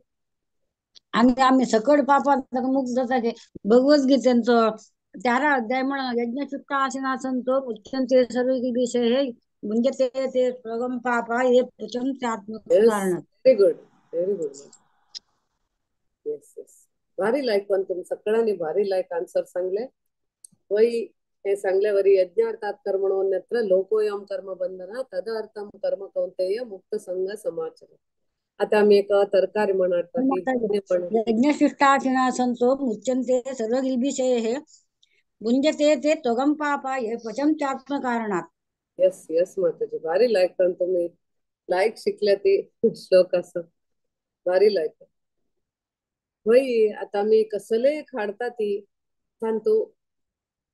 आम्ही आम्ही सकट पापात मुक्त जाता भगवद्गीतेचो 11 अध्याय म्हणून यज्ञचित्त आसनासनतो उच्चन्ते सर्व विषय हे म्हणजे ते प्रगम पापा हे प्रचंडात्मक येस कारणात व्हेरी गुड येस येस भारी लायक पण तुम्ही सगळ्यांनी भारी लायक आन्सर सांगले वही हे सांगल्यावरी यज्ञार्थात कर्मणोन्यत्र लोकोयम कर्म बंधना तदर्थम कर्म कौंतेय मुक्त संघ समाचार आता आम्ही एक तरकारी म्हणत यज्ञशिष्टासनासनतो मुच्यन्ते सर्व विषय हे भुंजते ते त्वगम पापा हे प्रचंडात्मक कारणात येस येस माताजी भारी लायक पण तुम्ही लायक शिकल्या ती श्लोक असं भारी लायक वही आता आम्ही कसले हाडता ती तांतू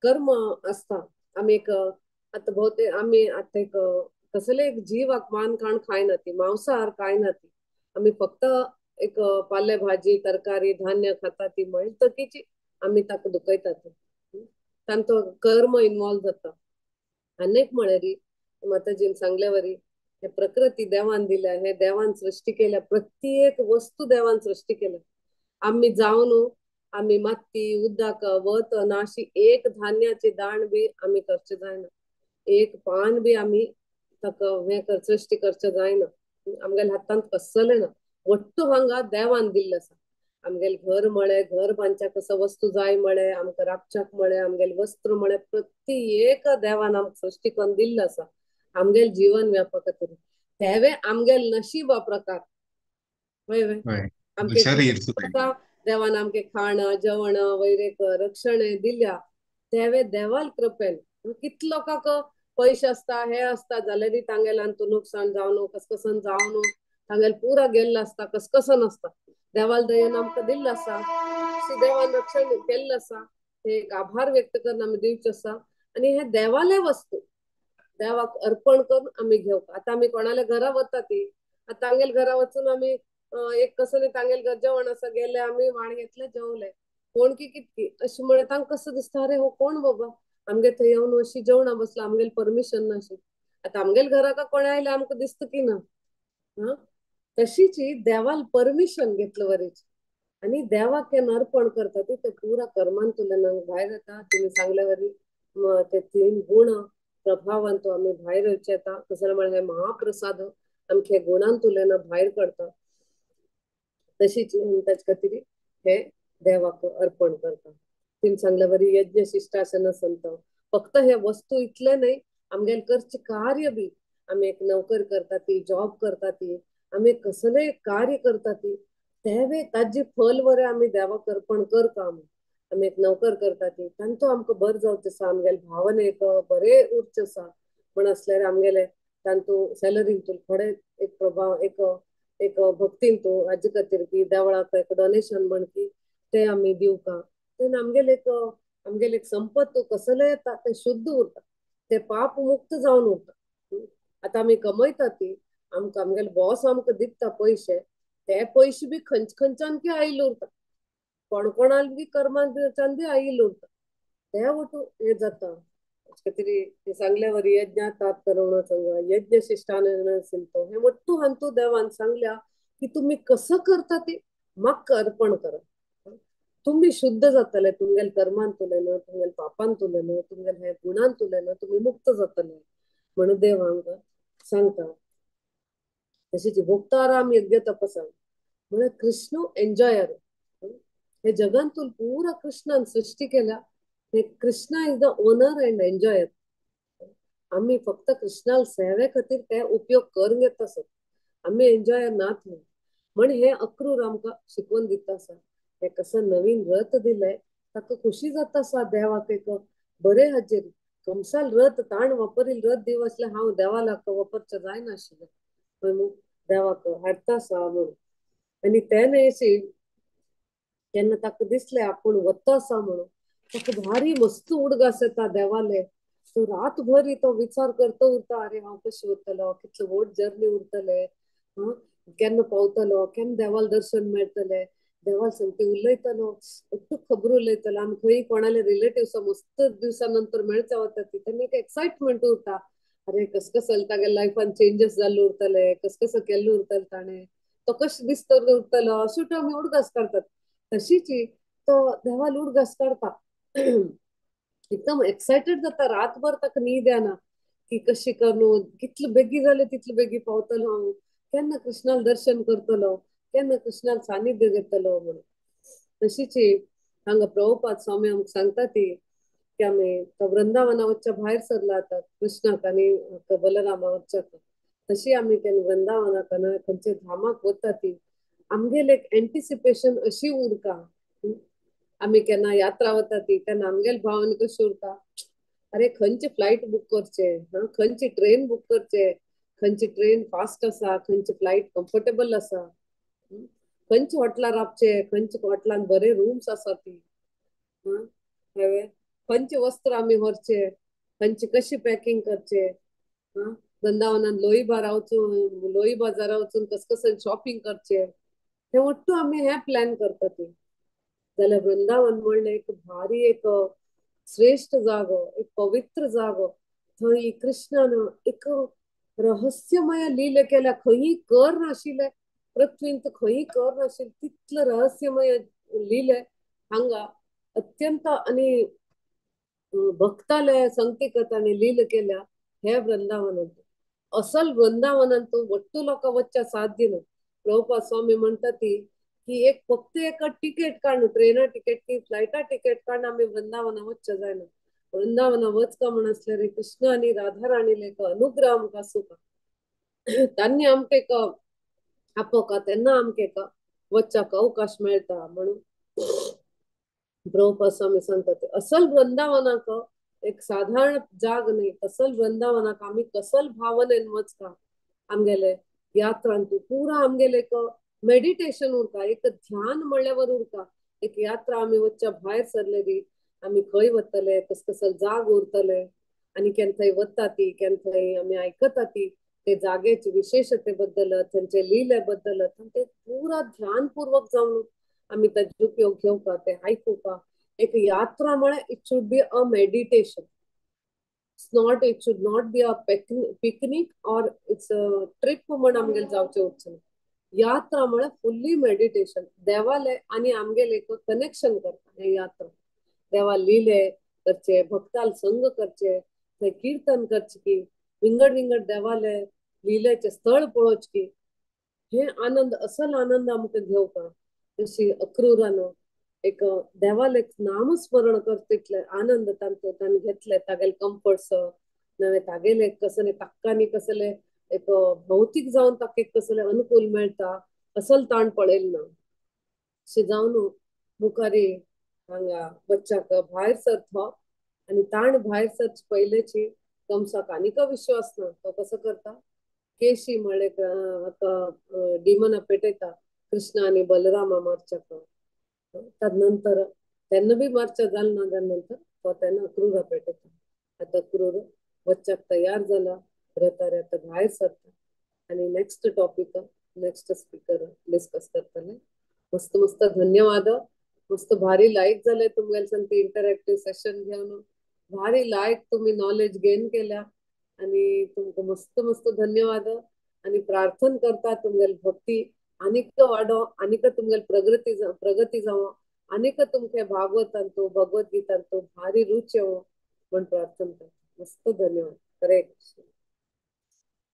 कर्म असता आम्ही एक आता बहुतेक आम्ही आता एक कसले एक जीवाक मान खाण खायना ती मांसाहार खायना ती आम्ही फक्त एक पाले भाजी तरकारी धान्य खाता ती म्हणटकीची आम्ही ताका दुखयता ती तांचो कर्म इन्वॉल्व जाता अनेक म्हळ्यारी माताजीन सांगल्यावरी हे प्रकृती देवान दिल्या हे देवान सृष्टी केल्या प्रत्येक वस्तू देवान सृष्टी केल्या आम्ही जाऊन आम्ही माती उदक वत नाशी एक धान्याचे दाण बी आम्ही करचे जायना एक पान बी आम्ही तक हे सृष्टी करचे जायना आमगेल्या हातांत कसले ना वट्टू हांगा देवान दिल्ले आसा आमगेल घर म्हळे घर बांदच्याक कसं वस्तू जाय म्हळे आमकां रापच्याक म्हळे आमगेल वस्त्र म्हळे प्रत्येक देवान आमकां सृष्टी करून दिल्लो आसा आमगेल जीवन व्यापक खातीर तेवे आमगेल नशीब प्रकार वय आमके शरीर देवान आमके खाण जेवण वैरेक रक्षण दिल्या तेवे देवाल कृपेन कित लोकांक पैसे असता हे असता जाल्यार तांगेल्यान तू नुकसान जावन कसकसन जावन तांगेल पुरा गेल्लो असता कसकसन असता देवाल दयेन आमकां दिल्लो आसा देवान रक्षण केल्लो आसा ते एक आभार व्यक्त करून आमी दिवचे आसा आणि हे देवाले वस्तू देवाक अर्पण करून आमी घेवप आता आमी कोणाल्या घरा वता ती तांगेल घरा वचून आमी एक कसं तांगेल घर जेवण आसा गेले आमी वाण घेतले जेवले कोण की कितकी अशी म्हणे तांकां कसं दिसता अरे हो कोण बाबा आमगे थंय येवन अशी जेवणा बसला आमगेल परमिशन नाशी आता आमगेल घराका कोण आयले आमकां दिसता की ना हा तशीची देवाल परमिशन घेतलं वरीच आणि देवाक हे अर्पण करता ते पुरा कर्मान तुलन भायर येता तुम्ही सांगल्या वरी ते 3 गुण प्रभावान तो आम्ही भायर येवचे येता कसं म्हळ्यार हे महाप्रसाद आमचे गुणान तुलेन भायर काडता तशीच ताचे खातीर हे देवाक अर्पण करता तिन सांगल्या वरी यज्ञ शिष्टासन संत फक्त हे वस्तू इतले नाही आमगेल करचे कार्य बी आम्ही एक नोकर करता ती जॉब करता ती आम्ही कसले कार्य करता ती तेवे ताजे फल वरे आम्ही देवाक अर्पण करता आम्ही एक नोकर करता ती तांचो आमकां बर जावचो आसा आमगेल भावनेक बरे उरचे आसा पण असल्यार आमगेले तांतू सॅलरीन तू थोडे एक प्रभाव एक भक्तीन तू हाजे खातीर की देवळाक एक डोनेशन म्हण की ते आमी दिवका तेन्ना आमगेले एक संपत कसले येता ते शुद्ध उरता ते पाप मुक्त जावन उरता आता आमी कमयता ती आमकां आमगेले बॉस आमकां दिता पैसे ते पैसे बी खंयच्यान की आयिल्ले उरता कोणाल बी कर्मांच्यान बी आयिल्ले उरता ते वटू हे जाता खातीर सांगल्या वरी यज्ञातात करुण संग यज्ञ शिष्टान सिंतो हे वट्टू हांतू देवान सांगल्या की तुम्ही कसं करता ते म्हाका अर्पण करा तुम्ही शुद्ध जातले तुमगेल कर्मान तुलेन तुमगेल पापान तुलेन तुमगेल हे गुणान तुलेन तुम्ही मुक्त जातले म्हणून देव आमकां सांगता तशीच भोक्ताराम यज्ञ तपसा म्हणजे कृष्ण एन्जॉयर हे जगान तू पुरा कृष्णान सृष्टी केल्या हे Krishna is the owner and enjoyer आम्ही फक्त कृष्णाल सेवे खातीर ते उपयोग करून घेता आसत आम्ही एन्जॉयर नात म्हण हे अक्रूर आमकां शिकवण दिता आसा हे कसं नवीन रथ दिले ताका खुशी जाता आसा देवाक एक बरे हाजेर कमसाल रथ ताण वापरील रथ दिव असले हांव देवाक वापरचे जायनाशिल्ले पण देवाक हाडटा आसा म्हणून आणि ते न्हयशी केन्ना ताका दिसले आपूण वता आसा म्हणून ताका भारी मस्त उडगास येता देवाले तो रातभर तो विचार करता उरता अरे हांव कशें वतलो कितले व्हड जर्नी उरतले केन्ना पावतलो केन्ना देवाल दर्शन मेळटले देवाल सांगते उलयतलो अट्टू खबर उलयतलो आमी खंय कोणाले रिलेटिव्स मस्त दिवसानंतर मेळचे वता ती तेन्ना एक एक्साइटमेंट उरता अरे कस कसं तागे लायफान चेंजेस जाल्ले उरतले कस कसं केल्ले उरतले ताणें तो कशें दिसता उरतलो अशें आमी उडगास काडटात तशीची तो देवाल उडगास काडता एकदम एक्साइटेड जाता रातभर ताका न्हीद येना की कशी करून कितले बेगी जाले तितले बेगी पावतलो हांव केन्ना कृष्णाल दर्शन करतलो केन्ना कृष्णाल सानिध्य घेतलो म्हणून तशीची हांगा प्रभुपाद स्वामी आमकां सांगता ती की आमी वृंदावना वचच्या भायर सरला आता कृष्णाक आनी बलरामा वचच्याक तशी आमी केन्ना वृंदावनाक खंयचे धामाक वता ती आमगेल एक एंटिसिपेशन अशी उरता आमी केन्ना यात्रा वता ती तेन्ना आमगेल भावना कशी उरता अरे खंयचे फ्लायट बुक करचे खंयची ट्रेन बुक करचे खंयची ट्रेन फास्ट आसा खंयची फ्लायट कम्फर्टेबल आसा खंयचे हॉटेलार रावचे खंयचे हॉटेलान बरे रूम्स आसा ती खंयचे वस्त्र आमी व्हरचे खंयची कशी पॅकिंग करचे वृंदावनान लोईबा रावचून लोई बाजारा वचून कसं शॉपिंग करचे हे वट्टू आमी हे प्लॅन करता ती जाल्यार वृंदावन म्हणले एक भारी एक श्रेष्ठ जागो एक पवित्र जागो थंय कृष्णान एक रहस्यमय लीले केल्या खंय कर नाशिल्ले पृथ्वींत खंय कर नाशिल्ले तितले रहस्यमय लीले हांगा अत्यंत आणि भक्ताले संकेतांनी लील केल्या हे वृंदावनांत असल वृंदावनांत वट्टू लोक वच्चा साध्य ना प्रभुपाद स्वामी म्हणटा ती की एक फक्त एक तिकेट काढून ट्रेना तिकेट की फ्लायटा तिकेट काढून आम्ही वृंदावना वचचे जायना वृंदावना वचका म्हण असल्यार कृष्ण आणि राधा राणीले एक अनुग्रह आमकां आसूं तांणी आमकां एक आपोवका तेन्ना आमकां एक वचच्याक अवकाश मेळटा म्हणून प्रभुपाद स्वामी सांगता ते असल वृंदावनाक एक साधारण जाग नाही कसल वृंदावनाक आम्ही कसल भावनेन वचता आमगेले यात्रांतू पुरा आमगेले एक मेडिटेशन उरता एक ध्यान म्हणल्यावर उरता एक यात्रा आम्ही वच्च्या भायर सरले बी आम्ही खंय वतले कस कसल जाग उरतले आणि केन थंय वता ती केन थंय आम्ही आयकता ती ते जागेचे विशेषते बद्दल थंयचे लिले बद्दल ते पुरा ध्यानपूर्वक जाऊन आम्ही त्याचे उपयोग घेवका ते आयकुका एक यात्रा म्हळ्यार it should be a meditation it should not be a picnic or it's a trip म्हण आमगेल जावचे वचना यात्रा म्हळ्यार फुल्ली मेडिटेशन देवाले आणि आमगेले एक कनेक्शन करता हे यात्रा देवा लिले करचे भक्ताल संग करचे थंय कीर्तन करचे की विंगड विंगड देवाले लिलेचे स्थळ पळोवचे की हे आनंद असल आनंद आमकां घेवका जशी अक्रूरान एक देवाले नामस्मरण करतितले आनंद तांचो तांणी घेतले तागेले कम्फर्ट्स नवे तागेले कसले ताक्कानी कसले एक भौतिक जावन ताका एक कसले अनुकूल मेळटा असल ताण पळयले ना अशें जावन मुखारी हांगा बच्चाक भायर सरतो आनी ताण भायर सरचे पयलेची कंसाक आनीक विश्वास ना तो कसो करता केशी म्हळ्यार आतां डिमना पेटयता कृष्ण आनी बलरामा मारच्याक तदनंतर तेन्ना बी मारच्या जालें ना जाल्या नंतर तो तेन्ना अक्रूरा पेटयता आतां अक्रूर वच्चाक तयार जाला रथार आतां भायर सरता आनी next topic next speaker discuss करतले मस्त मस्त धन्यवाद मस्त भारी लायक जाले तुमगेले सांगते इंटरॅक्टिव्ह सेशन घेवन भारी लायक तुम्ही नॉलेज गेन केल्या आणि तुमकां मस्त मस्त धन्यवाद आणि प्रार्थना करता तुमगेली भक्ती आनीक वाडो आनीक तुमगेली प्रगती जावं आनीक तुमचे भागवतांतू भगवद्गीतांतू भारी रुच येवं म्हण प्रार्थना करता मस्त धन्यवाद हरे कृष्ण